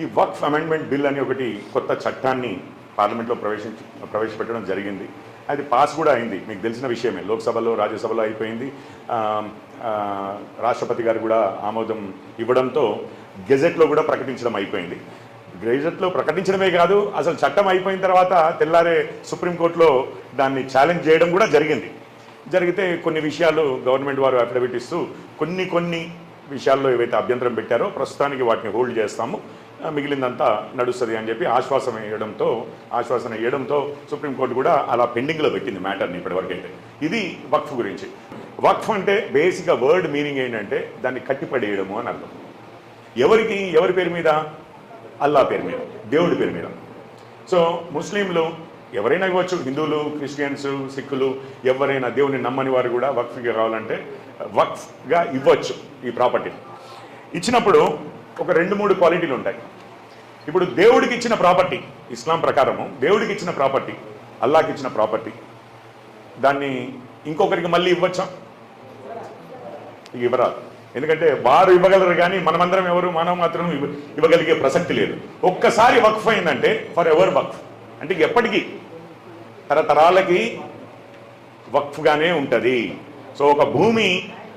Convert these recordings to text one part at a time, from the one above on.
ఈ వక్ఫ్ amendment bill అని ఒకటి కొత్త చట్టాన్ని పార్లమెంట్లో ప్రవేశపెట్టడం జరిగింది. అది పాస్ కూడా అయింది, మీకు తెలిసిన విషయమే. లోక్సభలో రాజ్యసభలో అయిపోయింది. రాష్ట్రపతి గారు కూడా ఆమోదం ఇవ్వడంతో గెజెట్లో కూడా ప్రకటించడం అయిపోయింది. గెజెట్లో ప్రకటించడమే కాదు, అసలు చట్టం అయిపోయిన తర్వాత తెల్లారే సుప్రీంకోర్టులో దాన్ని ఛాలెంజ్ చేయడం కూడా జరిగితే కొన్ని విషయాలు గవర్నమెంట్ వారు అఫిడవిట్ ఇస్తూ కొన్ని విషయాల్లో ఏవైతే అభ్యంతరం పెట్టారో ప్రస్తుతానికి వాటిని హోల్డ్ చేస్తాము, మిగిలిందంతా నడుస్తుంది అని చెప్పి ఆశ్వాసన ఇవ్వడంతో సుప్రీంకోర్టు కూడా అలా పెండింగ్లో పెట్టింది మ్యాటర్ని ఇప్పటివరకు. అయితే ఇది వక్ఫ్ గురించి. వక్ఫ్ అంటే బేసిక్గా వర్డ్ మీనింగ్ ఏంటంటే దాన్ని కట్టిపడేయడము అని అర్థం. ఎవరి పేరు మీద? అల్లా పేరు మీద, దేవుడి పేరు మీద. సో ముస్లింలు ఎవరైనా ఇవ్వచ్చు, హిందువులు, క్రిస్టియన్స్, సిక్కులు, ఎవరైనా దేవుని నమ్మని వారు కూడా వక్ఫ్గా కావాలంటే వక్ఫ్గా ఇవ్వచ్చు ఈ ప్రాపర్టీని. ఇచ్చినప్పుడు ఒక 2-3 క్వాలిటీలు ఉంటాయి. ఇప్పుడు దేవుడికి ఇచ్చిన ప్రాపర్టీ, ఇస్లాం ప్రకారము దేవుడికి ఇచ్చిన ప్రాపర్టీ, అల్లాకి ఇచ్చిన ప్రాపర్టీ, దాన్ని ఇంకొకరికి మళ్ళీ ఇవ్వచ్చా? ఇవ్వరాదు. ఎందుకంటే వారు ఇవ్వగలరు కానీ మనమందరం మనం మాత్రం ఇవ్వగలిగే ప్రసక్తి లేదు. ఒక్కసారి వక్ఫ్ అయిందంటే ఫర్ ఎవర్ వక్ఫ్, అంటే ఎప్పటికీ తరతరాలకి వక్ఫ్గానే ఉంటుంది. సో ఒక భూమి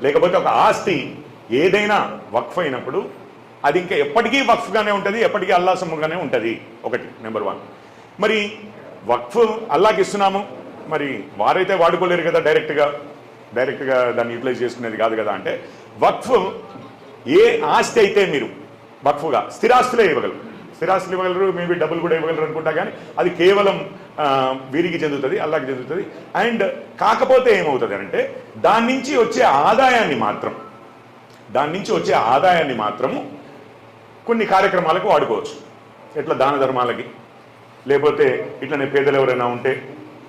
లేకపోతే ఒక ఆస్తి ఏదైనా వక్ఫ్ అయినప్పుడు అది ఇంకా ఎప్పటికీ వక్ఫ్గానే ఉంటుంది, ఎప్పటికీ అల్లా సొమ్ముగానే ఉంటుంది. ఒకటి నెంబర్ 1. మరి వక్ఫ్ అల్లాకి ఇస్తున్నాము, మరి వారైతే వాడుకోలేరు కదా, డైరెక్ట్గా దాన్ని యూటిలైజ్ చేసుకునేది కాదు కదా. అంటే వక్ఫ్ ఏ ఆస్తి అయితే మీరు వక్ఫ్గా స్థిరాస్తులే ఇవ్వగలరు, మేబీ డబ్బులు కూడా ఇవ్వగలరు అనుకుంటా, కానీ అది కేవలం వీరికి చెందుతుంది, అల్లాకి చెందుతుంది. అండ్ కాకపోతే ఏమవుతుంది అంటే దాని నుంచి వచ్చే ఆదాయాన్ని మాత్రము కొన్ని కార్యక్రమాలకు వాడుకోవచ్చు. ఎట్లా దాన ధర్మాలకి, లేకపోతే ఇట్లనే పేదలు ఎవరైనా ఉంటే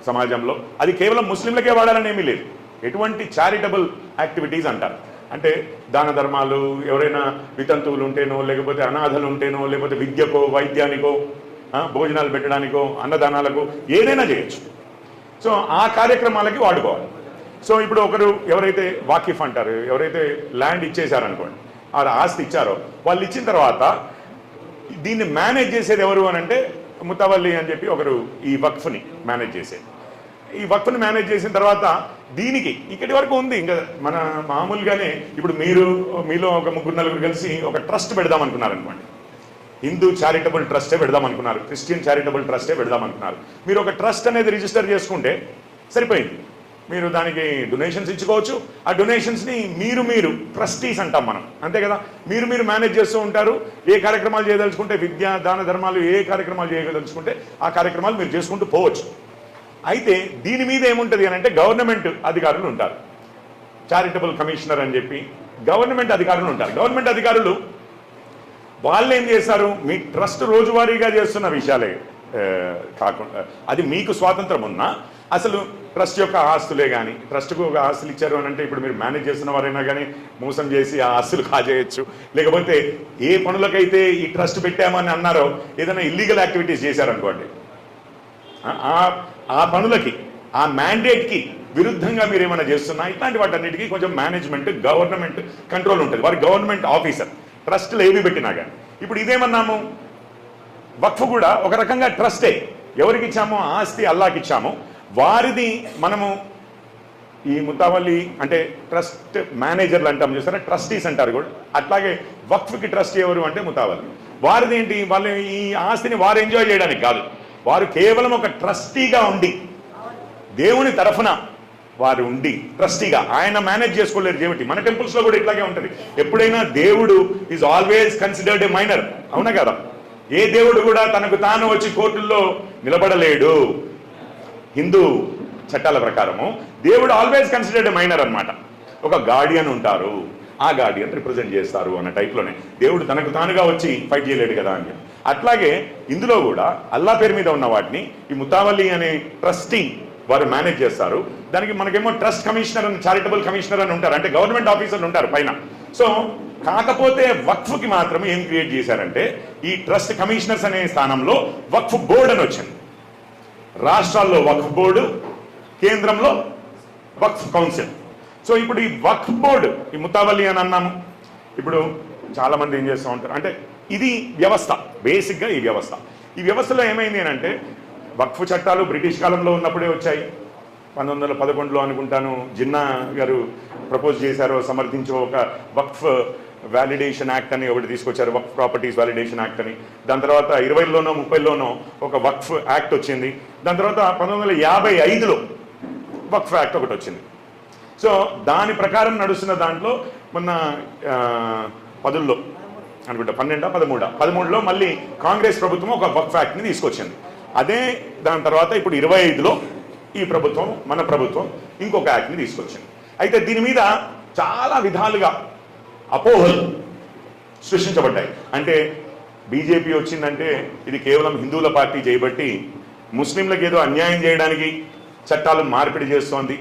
సమాజంలో, అది కేవలం ముస్లింలకే వాడాలని ఏమీ లేదు. ఎటువంటి చారిటబుల్ యాక్టివిటీస్ అంటారు, అంటే దాన ధర్మాలు, ఎవరైనా వితంతువులు ఉంటేనో, లేకపోతే అనాథలు ఉంటేనో, లేకపోతే విద్యకో, వైద్యానికో, భోజనాలు పెట్టడానికో, అన్నదానాలకు ఏదైనా చేయొచ్చు. సో ఆ కార్యక్రమాలకి వాడుకోవాలి. సో ఇప్పుడు ఎవరైతే వాకిఫ్ అంటారు, ఎవరైతే ల్యాండ్ ఇచ్చేశారనుకోండి, ఆ ఆస్తి ఇచ్చారో, వాళ్ళు ఇచ్చిన తర్వాత దీన్ని మేనేజ్ చేసేది ఎవరు అని అంటే ముతవల్లి అని చెప్పి ఈ వక్ఫ్ని మేనేజ్ చేసేది. ఈ వక్ఫ్ని మేనేజ్ చేసిన తర్వాత దీనికి ఇక్కడి వరకు ఉంది. ఇంకా మన మామూలుగానే ఇప్పుడు మీలో ఒక 3-4 కలిసి ఒక ట్రస్ట్ పెడదాం అనుకున్నారు అనుకోండి, హిందూ చారిటబుల్ ట్రస్టే పెడదాం అనుకున్నారు, క్రిస్టియన్ చారిటబుల్ ట్రస్టే పెడదాం అనుకున్నారు. మీరు ఒక ట్రస్ట్ అనేది రిజిస్టర్ చేసుకుంటే సరిపోయింది. మీరు దానికి డొనేషన్స్ ఇచ్చుకోవచ్చు. ఆ డొనేషన్స్ని మీరు ట్రస్టీస్ అంటాం మనం, అంతే కదా. మీరు మేనేజ్ చేస్తూ ఉంటారు. ఏ కార్యక్రమాలు చేయదలుచుకుంటే, విద్య, దాన ధర్మాలు, ఏ కార్యక్రమాలు చేయదలుచుకుంటే ఆ కార్యక్రమాలు మీరు చేసుకుంటూ పోవచ్చు. అయితే దీని మీద ఏముంటుంది అని అంటే గవర్నమెంట్ అధికారులు ఉంటారు, చారిటబుల్ కమిషనర్ అని చెప్పి గవర్నమెంట్ అధికారులు ఉంటారు. గవర్నమెంట్ అధికారులు వాళ్ళు ఏం చేస్తారు, మీ ట్రస్ట్ రోజువారీగా చేస్తున్న విషయాలే కాకుండా, అది మీకు స్వాతంత్రం ఉన్నా అసలు ట్రస్ట్ యొక్క ఆస్తులే కానీ, ట్రస్ట్కు ఒక ఆస్తులు ఇచ్చారు అని అంటే ఇప్పుడు మీరు మేనేజ్ చేస్తున్న వారైనా కానీ మోసం చేసి ఆ ఆస్తులు కాజేయచ్చు. లేకపోతే ఏ పనులకైతే ఈ ట్రస్ట్ పెట్టామని అన్నారో ఏదైనా ఇల్లీగల్ యాక్టివిటీస్ చేశారనుకోండి, ఆ పనులకి, ఆ మ్యాండేట్కి విరుద్ధంగా మీరు ఏమైనా చేస్తున్నా, ఇట్లాంటి వాటన్నిటికీ కొంచెం మేనేజ్మెంట్, గవర్నమెంట్ కంట్రోల్ ఉంటుంది. వారి గవర్నమెంట్ ఆఫీసర్ ట్రస్టులు ఏవి పెట్టినా కానీ. ఇప్పుడు ఇదేమన్నాము, వక్ఫ్ కూడా ఒక రకంగా ట్రస్టే. ఎవరికి ఇచ్చామో ఆస్తి అల్లాకి ఇచ్చాము, వారిది మనము ఈ ముతావల్లి అంటే ట్రస్ట్ మేనేజర్లు అంటాం చూసారా, ట్రస్టీస్ అంటారు కూడా. అట్లాగే వక్ఫ్కి ట్రస్టీ ఎవరు అంటే ముతావల్లి. వారిది ఏంటి, వాళ్ళు ఈ ఆస్తిని వారు ఎంజాయ్ చేయడానికి కాదు, వారు కేవలం ఒక ట్రస్టీగా ఉండి, దేవుని తరఫున వారు ఉండి ట్రస్టీగా, ఆయన మేనేజ్ చేసుకోలేరు దేవుడి. మన టెంపుల్స్లో కూడా ఇట్లాగే ఉంటుంది. ఎప్పుడైనా దేవుడు is always considered a minor, అవునా కదా. ఏ దేవుడు కూడా తనకు తాను వచ్చి కోర్టుల్లో నిలబడలేడు. హిందూ చట్టాల ప్రకారము దేవుడు ఆల్వేస్ కన్సిడర్డ్ ఏ మైనర్ అనమాట. ఒక గార్డియన్ ఉంటారు, ఆ గార్డియన్ రిప్రజెంట్ చేస్తారు అన్న టైప్లోనే. దేవుడు తనకు తానుగా వచ్చి ఫైట్ చేయలేడు కదా అని. అట్లాగే ఇందులో కూడా అల్లా పేరు మీద ఉన్న వాటిని ఈ ముతావల్లి అనే ట్రస్టీ వారు మేనేజ్ చేస్తారు. దానికి మనకేమో ట్రస్ట్ కమిషనర్ అని, చారిటబుల్ కమిషనర్ అని ఉంటారు, అంటే గవర్నమెంట్ ఆఫీసర్లు ఉంటారు పైన. సో కాకపోతే వక్ఫ్కి మాత్రం ఏం క్రియేట్ చేశారంటే ఈ ట్రస్ట్ కమిషనర్స్ అనే స్థానంలో వక్ఫ్ బోర్డు అని వచ్చింది. రాష్ట్రాల్లో వక్ఫ్ బోర్డు, కేంద్రంలో వక్ఫ్ కౌన్సిల్. సో ఇప్పుడు ఈ వక్ఫ్ బోర్డు, ఈ ముతావల్లి అని అన్నాము, ఇప్పుడు చాలామంది ఏం చేస్తూ ఉంటారు అంటే ఇది వ్యవస్థ, బేసిక్గా ఈ వ్యవస్థలో ఏమైంది అని అంటే వక్ఫ్ చట్టాలు బ్రిటిష్ కాలంలో ఉన్నప్పుడే వచ్చాయి. 1911లో అనుకుంటాను జిన్నా గారు ప్రపోజ్ చేశారో సమర్థించో ఒక వక్ఫ్ వ్యాలిడేషన్ యాక్ట్ అని ఒకటి తీసుకొచ్చారు, వక్ఫ్ ప్రాపర్టీస్ వ్యాలిడేషన్ యాక్ట్ అని. దాని తర్వాత 20లోనో 30లోనో ఒక వక్ఫ్ యాక్ట్ వచ్చింది. దాని తర్వాత 1955లో వక్ఫ్ యాక్ట్ ఒకటి వచ్చింది. సో దాని ప్రకారం నడుస్తున్న దాంట్లో మొన్న 10లో అనుకుంటా 13లో మళ్ళీ కాంగ్రెస్ ప్రభుత్వం ఒక వక్ఫ్ యాక్ట్ని తీసుకొచ్చింది. అదే దాని తర్వాత ఇప్పుడు 25లో ఈ ప్రభుత్వం, మన ప్రభుత్వం ఇంకొక యాక్ట్ని తీసుకొచ్చింది. అయితే దీని మీద చాలా విధాలుగా అపోహలు సృష్టించబడ్డాయి. అంటే బీజేపీ వచ్చిందంటే ఇది కేవలం హిందువుల పార్టీ చేయబట్టి ముస్లింలకు ఏదో అన్యాయం చేయడానికి చట్టాలు మార్పిడి చేస్తోంది,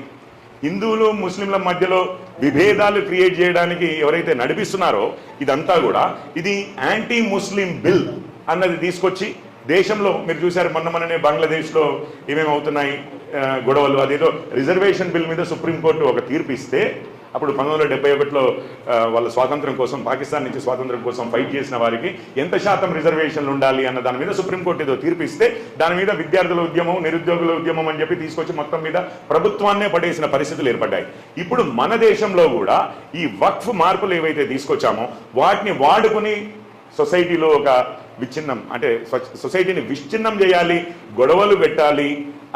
హిందువులు ముస్లింల మధ్యలో విభేదాలు క్రియేట్ చేయడానికి ఎవరైతే నడిపిస్తున్నారో ఇదంతా కూడా ఇది యాంటీ ముస్లిం బిల్ అన్నది తీసుకొచ్చి దేశంలో మీరు చూశారు మొన్ననే బంగ్లాదేశ్లో ఏమేమవుతున్నాయి గొడవలు. అదేదో రిజర్వేషన్ బిల్ మీద సుప్రీంకోర్టు ఒక తీర్పు ఇస్తే అప్పుడు 1971లో వాళ్ళ స్వాతంత్రం కోసం, పాకిస్తాన్ నుంచి స్వాతంత్రం కోసం ఫైట్ చేసిన వారికి ఎంత శాతం రిజర్వేషన్లు ఉండాలి అన్న దాని మీద సుప్రీంకోర్టు ఏదో తీర్పు ఇస్తే దాని మీద విద్యార్థుల ఉద్యమం, నిరుద్యోగుల ఉద్యమం అని చెప్పి తీసుకొచ్చి మొత్తం మీద ప్రభుత్వాన్నే పడేసిన పరిస్థితులు ఏర్పడ్డాయి. ఇప్పుడు మన దేశంలో కూడా ఈ వక్ఫ్ మార్పులు ఏవైతే తీసుకొచ్చామో వాటిని వాడుకుని సొసైటీలో ఒక విచ్ఛిన్నం, అంటే సొసైటీని విచ్ఛిన్నం చేయాలి, గొడవలు పెట్టాలి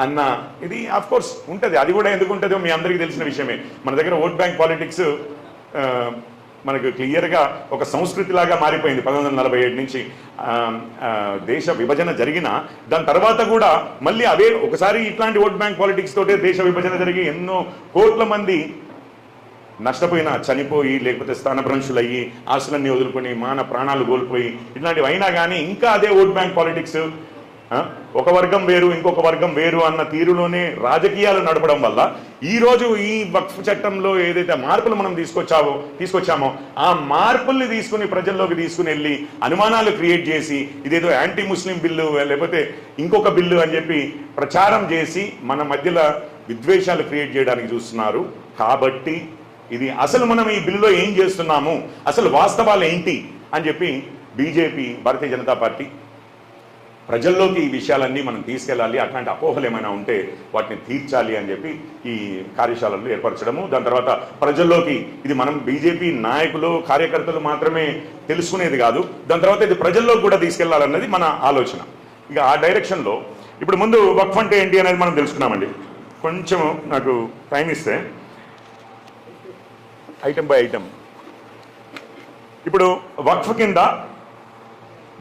అన్న ఇది ఆఫ్ కోర్స్ ఉంటుంది. అది కూడా ఎందుకు ఉంటుందో మీ అందరికీ తెలిసిన విషయమే. మన దగ్గర ఓట్ బ్యాంక్ పాలిటిక్స్ మనకు క్లియర్గా ఒక సంస్కృతిలాగా మారిపోయింది. 1947 నుంచి దేశ విభజన జరిగిన దాని తర్వాత కూడా మళ్ళీ అవే ఒకసారి ఇట్లాంటి ఓట్ బ్యాంక్ పాలిటిక్స్ తోటే దేశ విభజన జరిగి ఎన్నో కోట్ల మంది నష్టపోయినా, చనిపోయి, లేకపోతే స్థానభ్రంశులయ్యి, ఆస్తులన్నీ వదులుకొని ప్రాణాలు కోల్పోయి ఇట్లాంటివి అయినా కానీ ఇంకా అదే ఓట్ బ్యాంక్ పాలిటిక్స్, ఒక వర్గం వేరు ఇంకొక వర్గం వేరు అన్న తీరులోనే రాజకీయాలు నడపడం వల్ల ఈరోజు ఈ వక్ఫ్ చట్టంలో ఏదైతే మార్పులు మనం తీసుకొచ్చామో ఆ మార్పుల్ని తీసుకుని ప్రజల్లోకి తీసుకుని వెళ్ళి అనుమానాలు క్రియేట్ చేసి ఇదేదో యాంటీ ముస్లిం బిల్లు లేకపోతే ఇంకొక బిల్లు అని చెప్పి ప్రచారం చేసి మన మధ్యలో విద్వేషాలు క్రియేట్ చేయడానికి చూస్తున్నారు. కాబట్టి ఇది అసలు మనం ఈ బిల్లులో ఏం చేస్తున్నాము, అసలు వాస్తవాలు ఏంటి అని చెప్పి బీజేపీ, భారతీయ జనతా పార్టీ ప్రజల్లోకి ఈ విషయాలన్నీ మనం తీసుకెళ్ళాలి, అట్లాంటి అపోహలు ఏమైనా ఉంటే వాటిని తీర్చాలి అని చెప్పి ఈ కార్యశాలలు ఏర్పరచడము. దాని తర్వాత ప్రజల్లోకి ఇది మనం బీజేపీ నాయకులు, కార్యకర్తలు మాత్రమే తెలుసుకునేది కాదు, దాని తర్వాత ఇది ప్రజల్లోకి కూడా తీసుకెళ్లాలన్నది మన ఆలోచన. ఇక ఆ డైరెక్షన్లో ఇప్పుడు ముందు వక్ఫ్ అంటే ఏంటి అనేది మనం తెలుసుకున్నామండి. కొంచెం నాకు టైం ఇస్తే ఐటమ్ బై ఐటమ్. ఇప్పుడు వక్ఫ్ కింద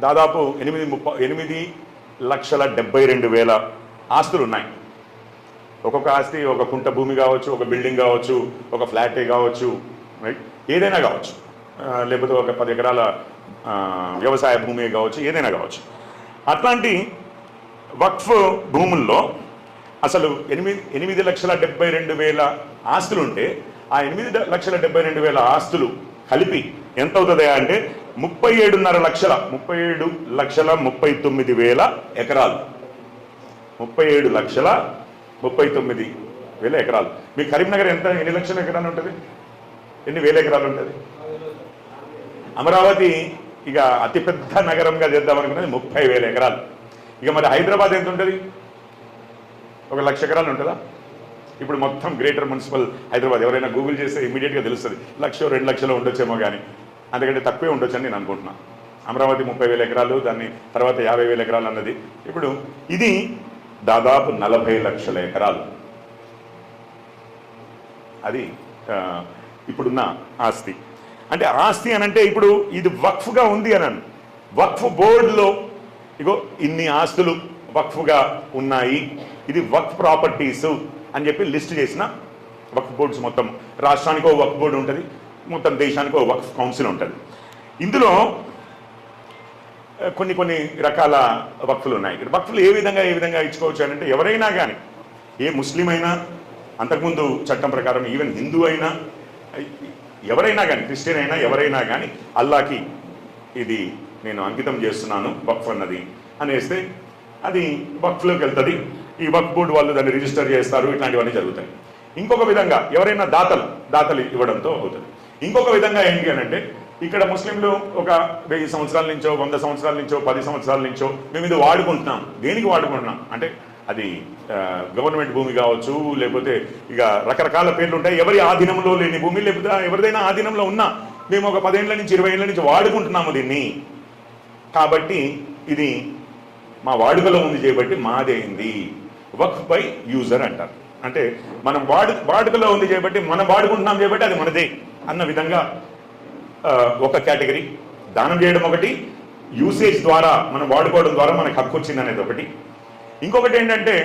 దాదాపు 8,72,000 ఆస్తులు ఉన్నాయి. ఒక్కొక్క ఆస్తి ఒక కుంట భూమి కావచ్చు, ఒక బిల్డింగ్ కావచ్చు, ఒక ఫ్లాటే కావచ్చు, రైట్, ఏదైనా కావచ్చు, లేకపోతే ఒక 10 ఎకరాల వ్యవసాయ భూమి కావచ్చు, ఏదైనా కావచ్చు. అట్లాంటి వక్ఫ్ భూముల్లో అసలు 8,72,000 ఆస్తులు ఉంటే ఆ 8,72,000 ఆస్తులు కలిపి ఎంత అవుతుంది అంటే 37,39,000 ఎకరాలు. 37,39,000 ఎకరాలు. మీ కరీంనగర్ ఎన్ని లక్షల ఎకరాలు ఉంటుంది, ఎన్ని వేల ఎకరాలు ఉంటుంది? అమరావతి ఇక అతిపెద్ద నగరంగా చేద్దామనుకున్నది 30,000 ఎకరాలు. ఇక మరి హైదరాబాద్ ఎంత ఉంటుంది? 1,00,000 ఎకరాలు ఉంటుందా? ఇప్పుడు మొత్తం గ్రేటర్ మున్సిపల్ హైదరాబాద్ ఎవరైనా గూగుల్ చేస్తే ఇమీడియట్గా తెలుస్తుంది. 1,00,000, 2,00,000 ఉండొచ్చేమో, కానీ అంతకంటే తక్కువే ఉండొచ్చు అని నేను అనుకుంటున్నా. అమరావతి 30,000 ఎకరాలు, దాన్ని తర్వాత 50,000 ఎకరాలు అన్నది. ఇప్పుడు ఇది దాదాపు 40 లక్షల ఎకరాలు. అది ఇప్పుడున్న ఆస్తి. అంటే ఆస్తి అని అంటే ఇప్పుడు ఇది వక్ఫ్గా ఉంది అని, వక్ఫ్ బోర్డులో ఇగో ఇన్ని ఆస్తులు వక్ఫ్గా ఉన్నాయి, ఇది వక్ఫ్ ప్రాపర్టీసు అని చెప్పి లిస్ట్ చేసిన వక్ఫ్ బోర్డ్స్. మొత్తం రాష్ట్రానికి ఒక వక్ఫ్ బోర్డు ఉంటుంది, మొత్తం దేశానికి ఒక వక్ఫ్ కౌన్సిల్ ఉంటుంది. ఇందులో కొన్ని రకాల వక్ఫ్లు ఉన్నాయి. వక్ఫ్లు ఏ విధంగా ఇచ్చుకోవచ్చు అని అంటే ఎవరైనా కానీ, ఏ ముస్లిం అయినా, అంతకుముందు చట్టం ప్రకారం ఈవెన్ హిందూ అయినా, ఎవరైనా కానీ, క్రిస్టియన్ అయినా, ఎవరైనా కానీ అల్లాకి ఇది నేను అంకితం చేస్తున్నాను వక్ఫ్ అన్నది అనేస్తే అది వక్ఫ్లోకి వెళ్తుంది. ఈ వక్ఫ్ బోర్డు వాళ్ళు దాన్ని రిజిస్టర్ చేస్తారు, ఇట్లాంటివన్నీ జరుగుతాయి. ఇంకొక విధంగా ఎవరైనా దాతలు ఇవ్వడంతో అవుతుంది. ఇంకొక విధంగా ఏంటి అని అంటే ఇక్కడ ముస్లింలు ఒక 1000 సంవత్సరాల నుంచో 100 సంవత్సరాల నుంచో 10 సంవత్సరాల నుంచో మేము ఇది వాడుకుంటున్నాం. దేనికి వాడుకుంటున్నాం అంటే అది గవర్నమెంట్ భూమి కావచ్చు, లేకపోతే ఇక రకరకాల పేర్లు ఉంటాయి. ఎవరి ఆధీనంలో లేని భూమి, లేకపోతే ఎవరిదైనా ఆధీనంలో ఉన్నా మేము ఒక 10 ఏళ్ల నుంచి 20 ఏళ్ల నుంచి వాడుకుంటున్నాము దీన్ని. కాబట్టి ఇది మా వాడుకలో ఉంది చేయబట్టి మాదేంది, వక్ఫ్ బై యూజర్ అంటారు. అంటే మనం వాడుకలో ఉంది చేయబట్టి మనం వాడుకుంటున్నాం చేయబట్టి అది మనదే అన్న విధంగా ఒక కేటగిరీ. దానం చేయడం ఒకటి, యూసేజ్ ద్వారా మనం వాడుకోవడం ద్వారా మనకు హక్కు వచ్చింది అనేది ఒకటి. ఇంకొకటి ఏంటంటే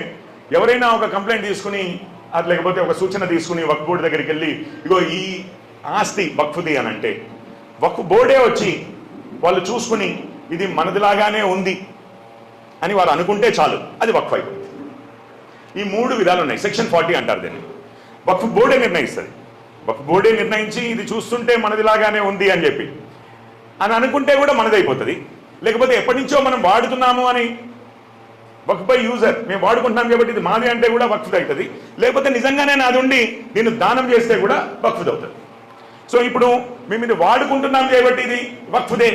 ఎవరైనా ఒక కంప్లైంట్ తీసుకుని అది లేకపోతే ఒక సూచన తీసుకుని వక్ఫ్ బోర్డు దగ్గరికి వెళ్ళి ఇగో ఈ ఆస్తి వక్ఫ్ది అని అంటే వక్ఫ్ బోర్డే వచ్చి వాళ్ళు చూసుకుని ఇది మనదిలాగానే ఉంది అని వారు అనుకుంటే చాలు, అది వక్ఫ్ అయిపోతుంది. ఈ 3 విధాలు ఉన్నాయి. సెక్షన్ 40 అంటారు దీన్ని. వక్ఫ్ బోర్డే నిర్ణయిస్తుంది. వక్ఫ్ బోర్డే నిర్ణయించి ఇది చూస్తుంటే మనదిలాగానే ఉంది అని చెప్పి అని అనుకుంటే కూడా మనదైపోతుంది. లేకపోతే ఎప్పటి నుంచో మనం వాడుతున్నాము అని వక్ఫ్ బై యూజర్ మేము వాడుకుంటున్నాం కాబట్టి ఇది మాది అంటే కూడా వక్ఫ్ అవుతుంది. లేకపోతే నిజంగానే నాది ఉండి నేను దానం చేస్తే కూడా వక్ఫ్ అవుతుంది. సో ఇప్పుడు మేము ఇది వాడుకుంటున్నాం కాబట్టి ఇది వక్ఫ్దే.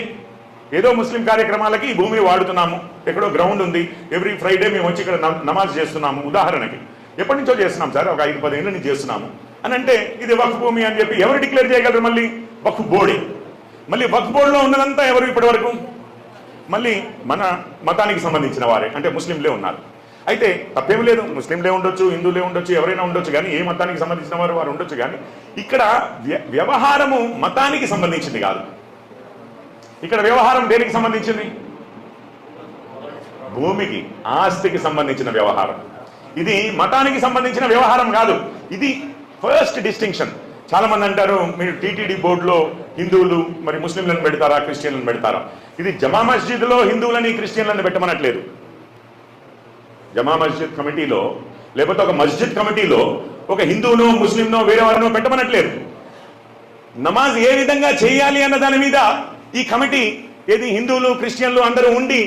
ఏదో ముస్లిం కార్యక్రమాలకి ఈ భూమిని వాడుతున్నాము, ఎక్కడో గ్రౌండ్ ఉంది, ఎవ్రీ ఫ్రైడే మేము వచ్చి ఇక్కడ నమాజ్ చేస్తున్నాము. ఉదాహరణకి ఎప్పటి నుంచో చేస్తున్నాం సార్, ఒక 5-10 ఏళ్ళ నుంచి చేస్తున్నాము అని అంటే ఇది వక్ఫ్ భూమి అని చెప్పి ఎవరు డిక్లేర్ చేయగలరు? మళ్ళీ వక్ఫ్ బోర్డే. మళ్ళీ వక్ఫ్ బోర్డులో ఉన్నదంతా ఎవరు ఇప్పటి వరకు? మళ్ళీ మన మతానికి సంబంధించిన వారే, అంటే ముస్లింలే ఉన్నారు. అయితే తప్పేమి లేదు, ముస్లింలే ఉండొచ్చు, హిందువులే ఉండొచ్చు, ఎవరైనా ఉండొచ్చు, కానీ ఏ మతానికి సంబంధించిన వారు ఉండొచ్చు. కానీ ఇక్కడ వ్యవహారము మతానికి సంబంధించింది కాదు. ఇక్కడ వ్యవహారం దేనికి సంబంధించింది? భూమికి, ఆస్తికి సంబంధించిన వ్యవహారం. ఇది మతానికి సంబంధించిన వ్యవహారం కాదు. ఇది ఫస్ట్ డిస్టింక్షన్. చాలా మంది అంటారు మీరు టీటీడీ బోర్డులో హిందువులు మరి ముస్లింలను పెడతారా, క్రిస్టియన్లను పెడతారా? ఇది జమా మస్జిద్లో హిందువులని క్రిస్టియన్లను పెట్టమనట్లేదు. జమా మస్జిద్ కమిటీలో లేకపోతే ఒక మస్జిద్ కమిటీలో ఒక హిందువును ముస్లింనో వేరే వారినో పెట్టమనట్లేదు. నమాజ్ ఏ విధంగా చేయాలి అన్న దాని మీద ఈ కమిటీ ఏది హిందువులు క్రిస్టియన్లు అందరూ ఉండి